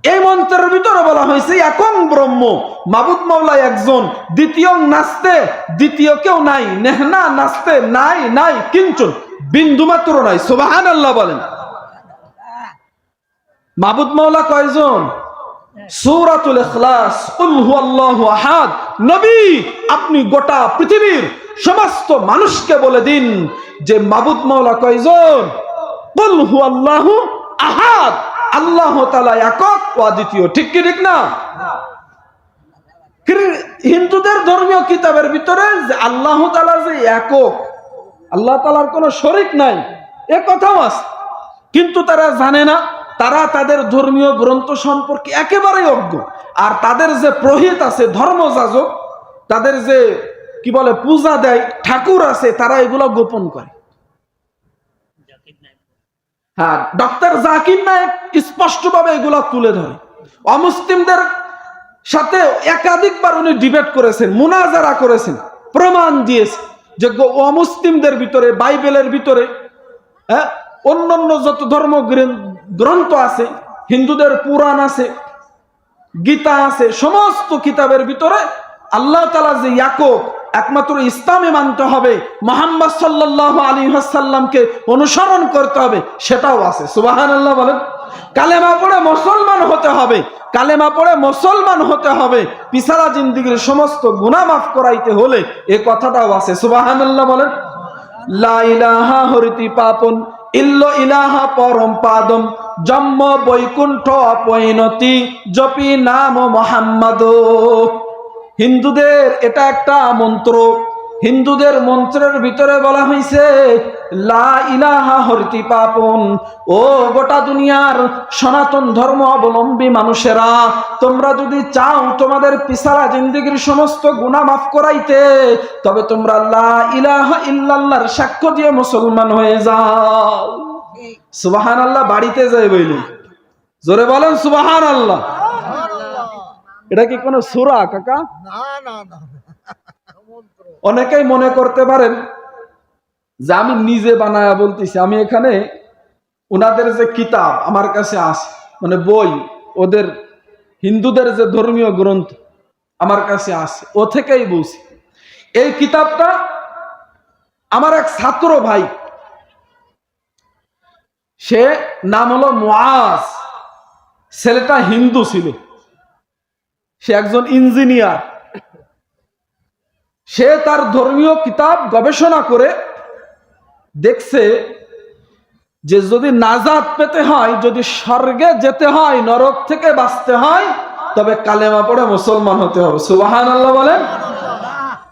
এই মন্ত্রের ভিতরে বলা হয়েছে একং ব্রহ্ম, মাবুদ মাওলা একজন, দ্বিতীয়ং নাস্তে, দ্বিতীয় কেউ নাই, নেহনা নাস্তে, নাই নাই, কিঞ্চন বিন্দুমাত্র নাই। সুবহানাল্লাহ বলেন। মাবুদ মাওলা কয়জন? সূরাতুল ইখলাস, কুল হুয়াল্লাহু আহাদ। নবী আপনি গোটা পৃথিবীর সমস্ত মানুষকে বলে দিন যে মাবুদ মাওলা কয়জন? কুল হুয়াল্লাহু আহাদ, আল্লাহ তাআলা একক ও অদ্বিতীয়। ঠিক কি ঠিক না? হিন্দুদের ধর্মীয় কিতাবের ভিতরে যে আল্লাহ তাআলা যে একক, আল্লাহ তাআলার কোনো শরীক নাই, এ কথাও আছে, কিন্তু তারা জানে না। তারা তাদের ধর্মীয় গ্রন্থ সম্পর্কে একেবারেই অজ্ঞ। আর তাদের যে পুরোহিত আছে, ধর্মযাজক, তাদের যে কি বলে পূজা দেয়, ঠাকুর আছে, তারা এগুলো গোপন করে। হ্যাঁ, ডক্টর জাকির নায়েক স্পষ্টভাবে এগুলো তুলে ধরে। অমুসলিমদের সাথে একাধিকবার উনি ডিবেট করেছেন, মুনাজারা করেছেন, প্রমাণ দিয়েছে যে অমুসলিমদের ভিতরে, বাইবেলের ভিতরে, হ্যাঁ অন্যান্য যত ধর্ম গ্রন্থ আছে, হিন্দুদের পুরাণ আছে, গীতা আছে, সমস্ত কিতাবের ভিতরে আল্লাহ তাআলা যে একক, একমাত্র ইসলামে মানতে হবে, মুহাম্মদ সাল্লাল্লাহু আলাইহি ওয়াসাল্লামকে অনুসরণ করতে হবে, সেটাও আছে। সুবহানাল্লাহ বলেন। কালেমা পড়ে মুসলমান হতে হবে, কালেমা পড়ে মুসলমান হতে হবে, পিছালা জিন্দেগীর সমস্ত গুনাহ মাফ করাইতে হলে এই কথাটাও আছে। সুবহানাল্লাহ বলেন। লা ইলাহা হরিতি পাপন ইল্ল ইলাহা পরম পাদম জন্ম বৈকুণ্ঠ পৈনতি জপি নাম মুহাম্মদ। হিন্দুদের এটা একটা মন্ত্র, হিন্দুদের মন্ত্রের ভিতরে বলা হয়েছে লা ইলাহা হরিতি পাপন। ও গোটা দুনিয়ার সনাতন ধর্ম অবলম্বী মানুষেরা, তোমরা যদি চাও তোমাদের পিছারা জিন্দেগীর সমস্ত গুনাহ মাফ করাইতে, তবে তোমরা লা ইলাহা ইল্লাল্লাহর সাক্ষ্য দিয়ে মুসলমান হয়ে যাও। সুবহানাল্লাহ বাড়িতে যাই বইলেন, জোরে বলেন সুবহানাল্লাহ। এটা কি কোনো সূরা কাকা? না না না। অনেকেই মনে করতে পারেন যে আমি নিজে বানায়া বলতেছি। আমি এখানে ওনাদের যে কিতাব আমার কাছে আছে, মানে বই, ওদের হিন্দুদের যে ধর্মীয় গ্রন্থ আমার কাছে আছে, ও থেকেই বলছি। এই কিতাবটা আমার এক ছাত্র ভাই, সে নাম হলো মুআজ, ছেলেটা হিন্দু ছিল, সে একজন ইঞ্জিনিয়ার। সে তার ধর্মীয় কিতাব গবেষণা করে দেখছে যে যদি নাজাত পেতে হয়, যদি স্বর্গে যেতে হয়, নরক থেকে বাঁচতে হয়, তবে কালেমা পড়ে মুসলমান হতে হবে। সুবহানাল্লাহ বলেন।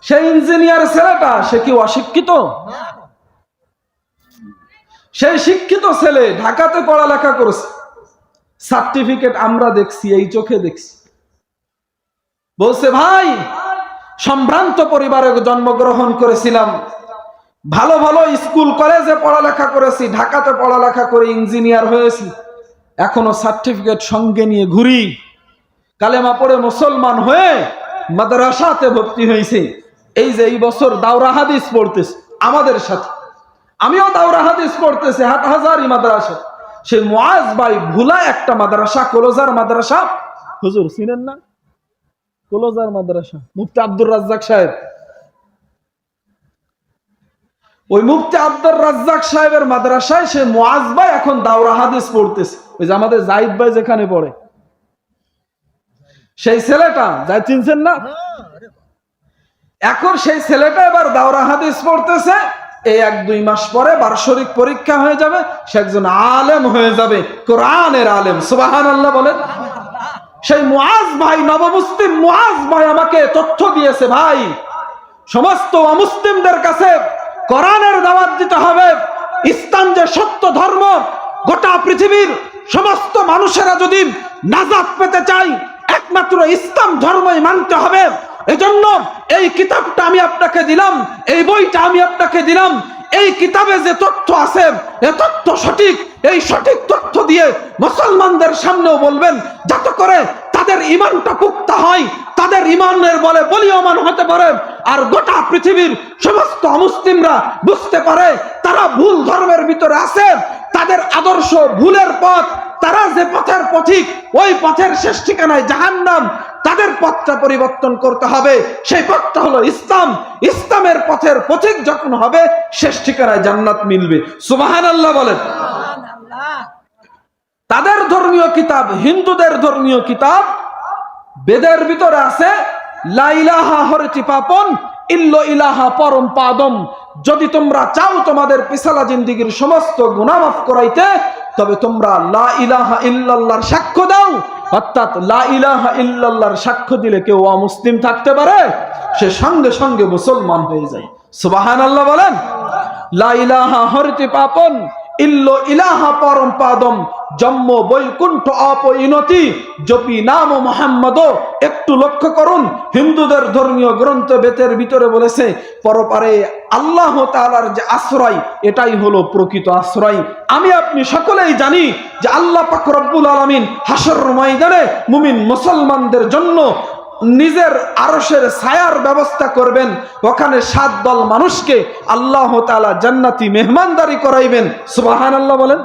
সেই ইঞ্জিনিয়ার ছেলেটা, সে কি অশিক্ষিত? সেই শিক্ষিত ছেলে, ঢাকাতে পড়ালেখা করেছে, সার্টিফিকেট আমরা দেখছি, এই চোখে দেখছি। বলছে ভাই, সম্ভ্রান্ত পরিবারে জন্মগ্রহণ করেছিলাম, ভালো ভালো স্কুল কলেজে পড়ালেখা করেছি, ঢাকাতে পড়ালেখা করে ইঞ্জিনিয়ার হয়েছি, এখনো সার্টিফিকেট সঙ্গে নিয়ে ঘুরি। কালেমা পড়ে মুসলমান হয়ে মাদ্রাসাতে ভর্তি হয়েছে। এই যে এই বছর দাওরা হাদিস পড়তেছে আমাদের সাথে, আমিও দাওরা হাদিস পড়তেছি হাটহাজারী মাদ্রাসা। সেই মুআজ ভাই ভুলা একটা মাদ্রাসা, কলোজার মাদ্রাসা, হুজুর চিনেন না? কলোজার মাদ্রাসা, মুফতি আব্দুর রাজ্জাক সাহেব, ওই মুফতি আব্দুর রাজ্জাক সাহেবের মাদ্রাসায় সে মুআজ ভাই এখন দাওরা হাদিস পড়তেছে। ওই যে আমাদের জাহিদ ভাই যেখানে পড়ে, সেই ছেলেটা, যাই চিনছেন না? এখন সেই ছেলেটা এবার দাওরা হাদিস পড়তেছে। এই 1-2 মাস পরে বার্ষিক পরীক্ষা হয়ে যাবে, সে একজন আলেম হয়ে যাবে, কোরআনের আলেম। সুবহানাল্লাহ বলেন। সেই মুআজ ভাই, নবমুসলিম মুআজ ভাই আমাকে তথ্য দিয়েছে, ভাই সমস্ত অমুসলিমদের কাছে কোরআনের দাওয়াত দিতে হবে। ইসলাম যে সত্য ধর্ম, গোটা পৃথিবীর সমস্ত মানুষেরা যদি নাজাত পেতে চায়, একমাত্র ইসলাম ধর্মই মানতে হবে। এজন্য এই কিতাবটা আমি আপনাকে দিলাম, এই বইটা আমি আপনাকে দিলাম। এই কিতাবে যে তথ্য আছে এই তথ্য সঠিক, এই সঠিক তথ্য দিয়ে মুসলমানদের সামনেও বলবেন, যাতে করে তাদের ঈমানটা পুক্তা হয়, তাদের ঈমানের বলে বলীয়মান হতে পারে, আর গোটা পৃথিবীর সমস্ত মুসলিমরা বুঝতে পারে তারা ভুল ধর্মের ভিতরে আছে, তাদের আদর্শ ভুলের পথ, তারা যে পথের পথিক ওই পথের শেষ ঠিকানায় জাহান্নাম। তাদের পথটা পরিবর্তন করতে হবে, সেই পথটা হলো ইসলাম। ইসলামের পথের পথিক যখন হবে শেষ ঠিকানায় জান্নাত মিলবে। সুবহানাল্লাহ বলেন। তাদের ধর্মীয় কিতাব, হিন্দুদের ধর্মীয় কিতাব বেদের ভিতরে আছে লা ইলাহা হরতি পাপন ইল্ল ইলাহা পরম পাদম। যদি তোমরা চাও তোমাদের পিছলা জিন্দেগীর সমস্ত গুনাহ মাফ করাইতে, তবে তোমরা লা ইলাহা ইল্লাল্লাহর সাক্ষ্য দাও। অর্থাৎ লা ইলাহা ইল্লাল্লাহর সাক্ষ্য দিলে কেউ অমুসলিম থাকতে পারে, সে সঙ্গে সঙ্গে মুসলমান হয়ে যায়। সুবহানাল্লাহ বলেন। লা ইলাহা হরতি পাপন ইল্ল ইলাহা পরম পাদম জন্ম বৈকুণ্ঠ অপইনতি জপি নাম মুহাম্মদ। একটু লক্ষ্য করুন, হিন্দুদের ধর্মীয় গ্রন্থ বেতের ভিতরে বলেছে পরপারে আল্লাহ তাআলার যে আশ্রয়, এটাই হলো প্রকৃত আশ্রয়। আমি আপনি সকলেই জানি যে আল্লাহ পাক রব্বুল আলামিন হাসর ময়দানে মুমিন মুসলমানদের জন্য নিজের আরশের ছায়ার ব্যবস্থা করবেন। ওখানে 7 দল মানুষকে আল্লাহ তাআলা জান্নাতি মেহমানদারি করাইবেন। সুবহানাল্লাহ বলেন।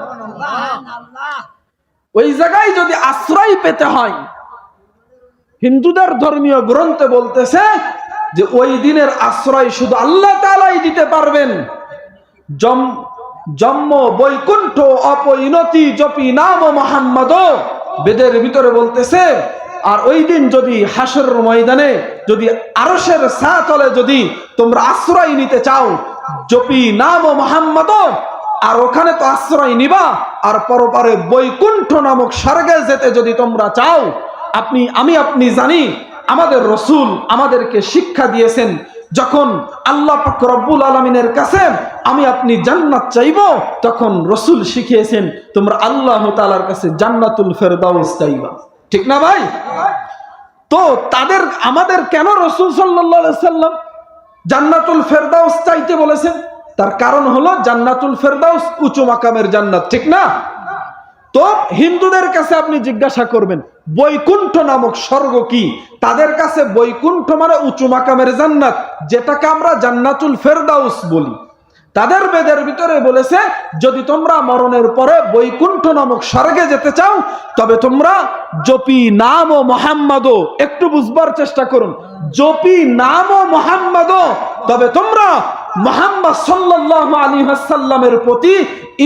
ওই জায়গায় যদি আশ্রয় পেতে হয়, হিন্দুদের ধর্মীয় গ্রন্থে বলতেছে যে ওই দিনের আশ্রয় শুধু আল্লাহ তাআলাই দিতে পারবেন। জন্ম বৈকুণ্ঠ অপইনতি জপি নাম মুহাম্মদ বেদের ভিতরে বলতেছে। আর ওই দিন যদি হাসর ময়দানে যদি আরশের ছায়াতলে যদি তোমরা আশ্রয় নিতে চাও, জপি নাম মুহাম্মদ, আর ওখানে তো আশ্রয় নিবা, আর পরপারে বৈকুণ্ঠ নামক স্বর্গে যেতে যদি তোমরা চাও, আমি জানি আমাদের রাসূল আমাদেরকে শিক্ষা দিয়েছেন, যখন আল্লাহ পাক রব্বুল আলামিনের কাছে আমি আপনি জান্নাত চাইবো, তখন রাসূল শিখিয়েছেন তোমরা আল্লাহ তাআলার কাছে জান্নাতুল ফেরদাউস চাইবা। ঠিক না ভাই? তো আমাদের কেন রাসূল সাল্লাল্লাহু আলাইহি সাল্লাম জান্নাতুল ফেরদাউস চাইতে বলেছেন? তার কারণ হলো জান্নাতুল ফেরদাউস উঁচু মাকামের জান্নাত, ঠিক না? তো হিন্দুদের কাছে আপনি জিজ্ঞাসা করবেন বৈকুণ্ঠ নামক স্বর্গ কি, তাদের কাছে বৈকুণ্ঠ মানে উঁচু মাকামের জান্নাত, যেটাকে আমরা জান্নাতুল ফেরদাউস বলি। তাদের বেদের ভিতরে বলেছে যদি তোমরা মরণের পরে বৈকুণ্ঠ নামক স্বর্গে যেতে চাও, তবে তোমরা জপি নাম মুহাম্মদ, একটু বুঝবার চেষ্টা করুন, জপি নাম মুহাম্মদ, তবে তোমরা মুহাম্মদ সাল্লাল্লাহু আলাইহি ওয়াসাল্লামের প্রতি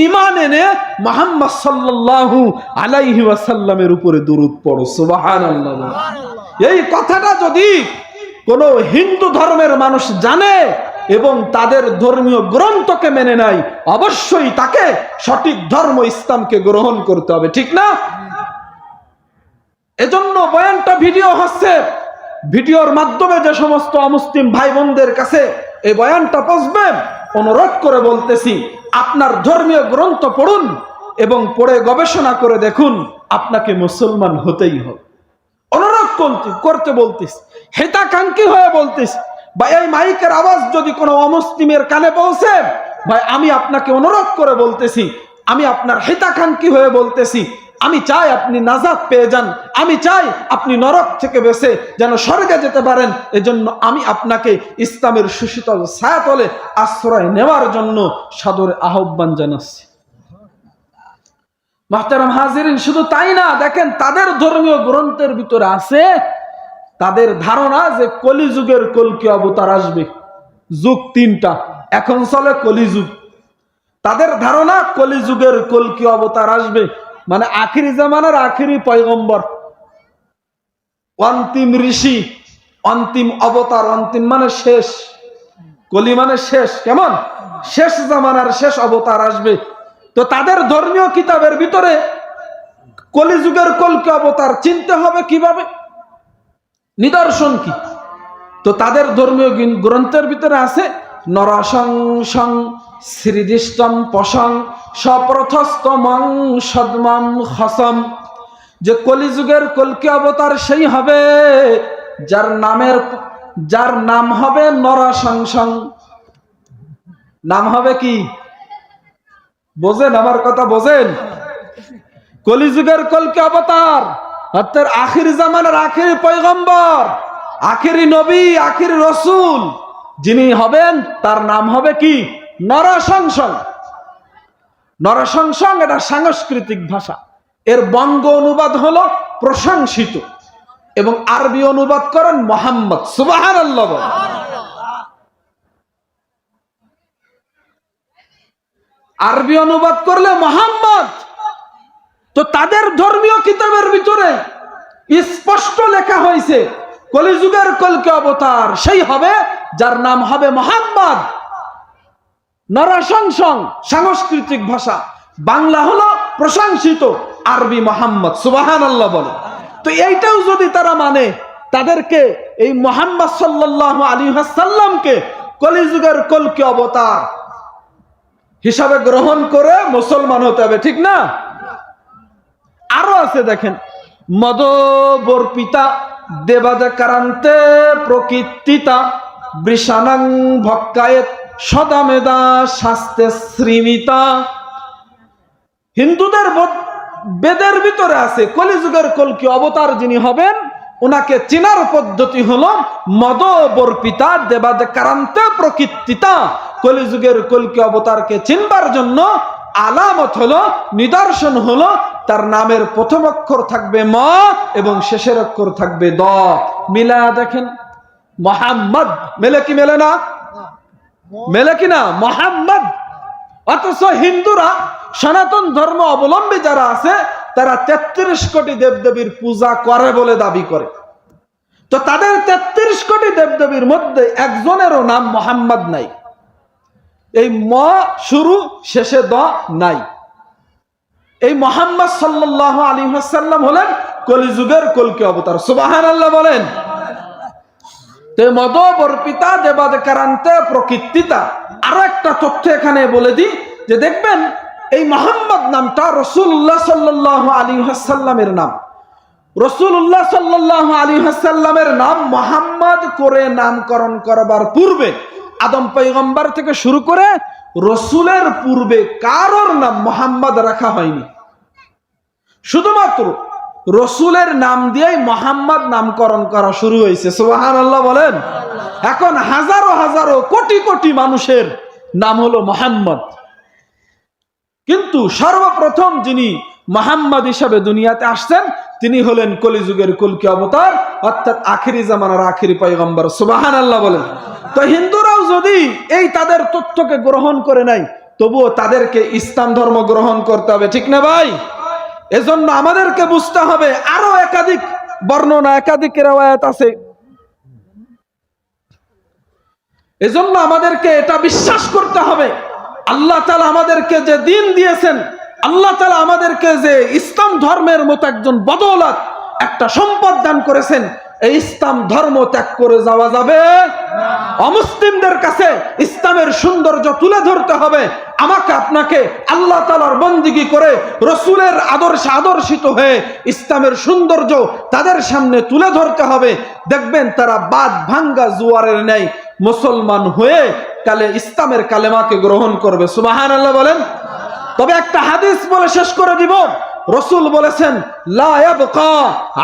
ঈমান এনে মুহাম্মদ সাল্লাল্লাহু আলাইহি ওয়াসাল্লামের উপরে দরুদ পড়ো। সুবহানাল্লাহ। এই কথাটা যদি কোন হিন্দু ধর্মের মানুষ জানে এবং তাদের ধর্মীয় গ্রন্থকে মেনে নেয়, অবশ্যই তাকে সঠিক ধর্ম ইসলামকে গ্রহণ করতে হবে, ঠিক না? এজন্য বয়ানটা ভিডিও হচ্ছে, ভিডিওর মাধ্যমে যে সমস্ত অমুসলিম ভাই বোনদের কাছে এই বয়ানটা পৌঁছবে, অনুরোধ করে বলতেছি আপনার ধর্মীয় গ্রন্থ পড়ুন এবং পড়ে গবেষণা করে দেখুন, আপনাকে মুসলমান হতেই হবে। অনুরোধ করতে বলতেছি, হিতাকাঙ্ক্ষী হয়ে বলতেছি ভাই, এই মাইকের আওয়াজ যদি কোনো অমুসলিমের কানে পৌঁছে, ভাই আমি আপনাকে অনুরোধ করে বলতেছি, আমি আপনার হিতাকাঙ্ক্ষী হয়ে বলতেছি, আমি চাই আপনি নাজাত পেয়ে যান, আমি চাই আপনি নরক থেকে বেঁচে যেন স্বর্গে যেতে পারেন। এজন্য আমি আপনাকে ইসলামের সুশীতল ছায়াতলে আশ্রয় নেওয়ার জন্য সাদরে আহ্বান জানাচ্ছি। মুহতারাম হাজিরিন, শুধু তাই না, দেখেন তাদের ধর্মীয় গ্রন্থের ভিতরে আছে তাদের ধারণা যে কলিযুগের কলকি অবতার আসবে। যুগ 3টা, এখন চলে কলিযুগ। তাদের ধারণা কলিযুগের কলকি অবতার আসবে, মানে আখিরি জামানার আখিরি পয়গম্বর, অন্তিম ঋষি, অন্তিম অবতার। অন্তিম মানে শেষ, কলি মানে শেষ। কেমন? শেষ জামানার শেষ অবতার আসবে। তো তাদের ধর্মীয় কিতাবের ভিতরে কলিযুগের কলকি অবতার চিনতে হবে কিভাবে, নিদর্শন কি? তো তাদের ধর্মীয় গ্রন্থের ভিতরে আছে নরসং সং শ্রীদিষ্টম পসং সপ্রথস্তমং সদমম খসম, যে কলিযুগের কলকি অবতার সেই হবে যার নামের যার নাম হবে নরসংসং। নাম হবে কি? বোঝেন আমার কথা, বোঝেন? কলিযুগের কলকি অবতার, অর্থাৎ আখির জামানার আখির পয়গম্বর, আখিরি নবী, আখির রসুল যিনি হবেন তার নাম হবে কি? নরসংসং। নরসংসং এটা সাংস্কৃতিক ভাষা। এর বঙ্গ অনুবাদ হলো প্রশংসিত, এবং আরবি অনুবাদ করেন মোহাম্মদ। সুবহানাল্লাহ বলেন। আরবি অনুবাদ করলে মোহাম্মদ। তো তাদের ধর্মীয় কিতাবের ভিতরে স্পষ্ট লেখা হয়েছে কলিযুগের কলকি অবতার সেই হবে যার নাম হবে মোহাম্মদ। নরসংসং সাংস্কৃতিক ভাষা, বাংলা হলো প্রশংসিত, আরবি মোহাম্মদ। সুবহানাল্লাহ বলে। তো এইটাও যদি তারা মানে, তাদেরকে এই মুহাম্মদ সাল্লাল্লাহু আলাইহি ওয়াসাল্লামকে কলিযুগের কলকি অবতার হিসাবে গ্রহণ করে মুসলমান হতে হবে, ঠিক না? আরো আছে দেখেন, মদবর্পিতা দেবাদেকারান্তে প্রকৃতিতা বৃষানাং ভক্কায়েত সদামেদা শাস্তে শ্রীমিতা। হিন্দুদের বেদের ভিতরে আছে কলিযুগের কলকি অবতার যিনি হবেন ওনাকে চেনার পদ্ধতি হলো মদবর্পিতা দেবাদেকারান্তে প্রকৃতিতা। কলিযুগের কলকি অবতারকে চিনবার জন্য আলামত হলো, নিদর্শন হলো তার নামের প্রথম অক্ষর থাকবে ম এবং শেষের অক্ষর থাকবে দ। মিলা দেখেন, মোহাম্মদ মেলে কি মেলে না? মেলে কিনা? মোহাম্মদ। অথচ হিন্দুরা, সনাতন ধর্ম অবলম্বী যারা আছে, তারা 33 কোটি দেবদেবীর পূজা করে বলে দাবি করে। তো তাদের 33 কোটি দেবদেবীর মধ্যে একজনেরও নাম মোহাম্মদ নাই। এই ম শুরু, শেষে দ নাই। এই মুহাম্মদ সাল্লাল্লাহু আলাইহি ওয়াসাল্লাম হলেন কলিযুগের কলকি অবতার। সুবহানাল্লাহ বলেন। তো মদবর্পিতা দেবাদেকারান্তে প্রকৃতিতা। আরো একটা তথ্য এখানে বলে দিই, যে দেখবেন এই মুহাম্মদ নামটা রাসূলুল্লাহ সাল্লাল্লাহু আলাইহি ওয়াসাল্লামের নাম। রাসূলুল্লাহ সাল্লাল্লাহু আলাইহি ওয়াসাল্লামের নাম মুহাম্মদ করে নামকরণ করবার পূর্বে, আদম পয়গম্বর থেকে শুরু করে রসুলের পূর্বে কারোর নাম মোহাম্মদ রাখা হয়নি। শুধুমাত্র রসুলের নাম দিয়েই মোহাম্মদ নামকরণ করা শুরু হয়েছে। সুবহানাল্লাহ বলেন। এখন হাজারো হাজারো কোটি কোটি মানুষের নাম হলো মোহাম্মদ, কিন্তু সর্বপ্রথম যিনি মোহাম্মদ হিসাবে দুনিয়াতে আসছেন তিনি হলেন কলিযুগের কলকি অবতার, অর্থাৎ আখিরি জামানার আখিরি পয়গম্বর। সুবহানাল্লাহ বলেন। তো হিন্দুরাও যদি এই তাদের তথ্যকে গ্রহণ করে নাই, তবুও তাদেরকে ইসলাম ধর্ম গ্রহণ করতে হবে, ঠিক না ভাই? এজন্য আমাদেরকে বুঝতে হবে, আরো একাধিক বর্ণনা, একাধিক রিওয়ায়াত আছে। এজন্য আমাদেরকে এটা বিশ্বাস করতে হবে, আল্লাহ তাআলা আমাদেরকে যে দিন দিয়েছেন, আল্লাহ তাআলা আমাদেরকে যে ইসলাম ধর্মের মতো একজন বদৌলত একটা সম্পদ দান করেছেন, এই ইসলাম ধর্ম ত্যাগ করে যাওয়া যাবে না। অমুসলিমদের কাছে ইসলামের সৌন্দর্য তুলে ধরতে হবে। আমাকে আপনাকে আল্লাহ তাআলার বন্দিগি করে রসুলের আদর্শে আদর্শিত হয়ে ইসলামের সৌন্দর্য তাদের সামনে তুলে ধরতে হবে। দেখবেন তারা বাদ ভাঙ্গা জোয়ারের ন্যায় মুসলমান হয়ে কালে ইসলামের কালেমাকে গ্রহণ করবে। সুবহানাল্লাহ বলেন। তবে একটা হাদিস বলে শেষ করে দিব। রসুল বলেছেন, লা ইয়াবকা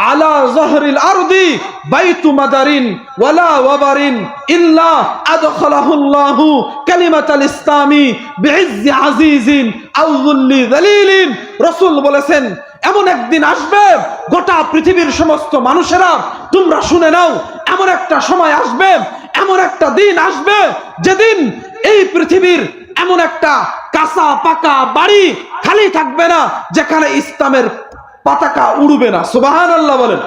আলা যহরিল আরদি বাইতু মাদারিন ওয়ালা ওয়াবারিন ইল্লা আদখালাহুল্লাহু কালিমাতাল ইসলামি বিইজ্জি আজিজিন আও যুল্লি যালিলিন। রসুল বলেছেন, এমন একদিন আসবে, গোটা পৃথিবীর সমস্ত মানুষেরা তোমরা শুনে নাও, এমন একটা সময় আসবে, এমন একটা দিন আসবে, যেদিন এই পৃথিবীর এমন একটা কাঁচা পাকা বাড়ি খালি থাকবে না যেখানে ইসলামের পতাকা উড়বে না। সুবহানাল্লাহ বলেন।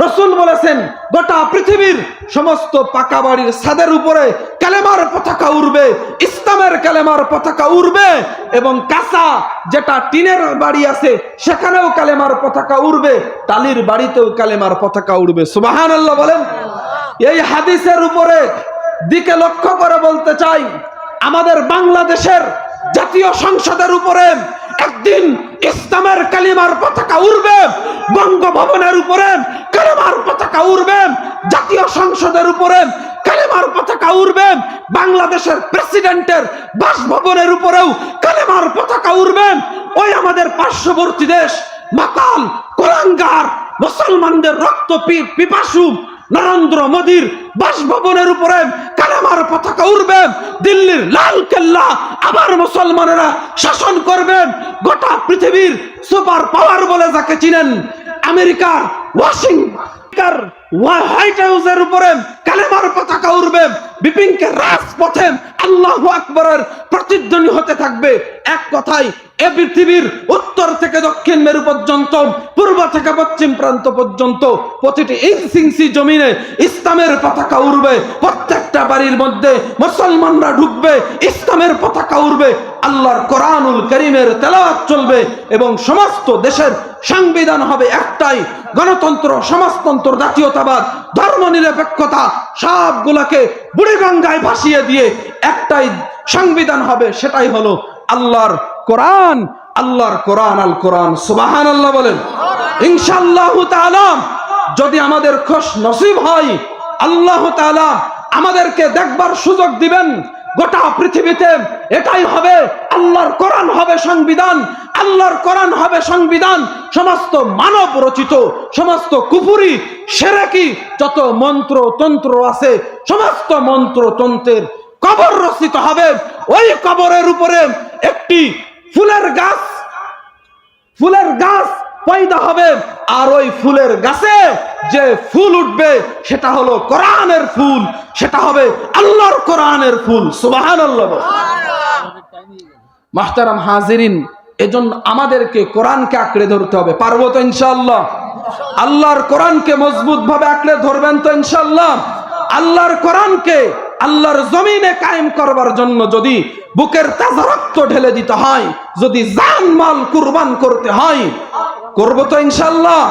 রসুল বলেছেন, গোটা পৃথিবীর সমস্ত পাকা বাড়ির ছাদের উপরে কালেমার পতাকা উড়বে, ইসলামের কালেমার পতাকা উড়বে, এবং কাঁচা যেটা টিনের বাড়ি আছে সেখানেও কালেমার পতাকা উড়বে, টালির বাড়িতেও কালেমার পতাকা উড়বে। সুবহানাল্লাহ বলেন। এই হাদিসের উপরে দিকে লক্ষ্য করে বলতে চাই, আমাদের বাংলাদেশের জাতীয় সংসদের উপরে একদিন ইসলামের কালিমার পতাকা উড়বে, বঙ্গভবনের উপরে কালিমার পতাকা উড়বে, জাতীয় সংসদের উপরে কালিমার পতাকা উড়বে, বাংলাদেশের প্রেসিডেন্টের বাসভবনের উপরেও কালিমার পতাকা উড়বে। ওই আমাদের পার্শ্ববর্তী দেশ মাতাল কোরআনগার মুসলমানদের রক্ত পিপাসু নরেন্দ্র মোদীর বাসভবনের উপরে কালেমার পতাকা উড়বে। দিল্লির লাল কেল্লা আবার মুসলমানেরা শাসন করবেন। গোটা পৃথিবীর সুপার পাওয়ার বলে যাকে চিনেন আমেরিকার ওয়াশিংটন হোয়াইট হাউসের উপরে কালেমার পতাকা উড়বে। বিপিনকে রাজপথে আল্লাহু আকবরের প্রতিধ্বনি হতে থাকবে। এক কথায় এ পৃথিবীর উত্তর থেকে দক্ষিণ মেরু পর্যন্ত, পূর্ব থেকে পশ্চিম প্রান্ত পর্যন্ত প্রতিটি ইঞ্চি জমিনে ইসলামের পতাকা উড়বে। প্রত্যেকটা বাড়ির মধ্যে মুসলমানরা ঢুকবে, ইসলামের পতাকা উড়বে, আল্লাহর কোরআনুল কারীমের তেলাওয়াত চলবে এবং সমস্ত দেশের সংবিধান হবে একটাই, গণতন্ত্র, সমাজতন্ত্র, জাতীয়তাবাদ, ধর্মনিরপেক্ষতা সবগুলোকে বুড়িগঙ্গায় ভাসিয়ে দিয়ে একটাই সংবিধান হবে, সেটাই হলো আল্লাহর কোরআন। আল্লাহর কোরআন, আল কোরআন। সুবহানাল্লাহ বলেন। ইনশাআল্লাহ তাআলা যদি আমাদের খুশ নসিব হয়, আল্লাহ তাআলা আমাদেরকে দেখবার সুযোগ দিবেন। গোটা পৃথিবীতে এটাই হবে, আল্লাহর কোরআন হবে সংবিধান, আল্লাহর কোরআন হবে সংবিধান। সমস্ত মানব রচিত, সমস্ত কুফরি শিরকি যত মন্ত্র তন্ত্র আছে, সমস্ত মন্ত্র তন্ত্রের কবর রচিত হবে। ওই কবরের উপরে একটি ফুলের গাছ পয়দা হবে, আর ওই ফুলের গাছে যে ফুল উঠবে সেটা হলো কোরআনের ফুল, সেটা হবে আল্লাহর কোরআনের ফুল। সুবহানাল্লাহ। মাহতারাম হাজিরিন, এজন্য আমাদেরকে কোরআনকে আঁকড়ে ধরতে হবে। পারবো তো ইনশাআল্লাহ? আল্লাহর কোরআনকে মজবুত ভাবে আঁকড়ে ধরবেন তো ইনশাআল্লাহ? আল্লাহর কোরআনকে আল্লাহর জমিনে কায়েম করবার জন্য যদি বুকের তাজা রক্ত ঢেলে দিতে হয়, যদি জান মাল কুরবান করতে হয়, করবো তো ইনশাআল্লাহ?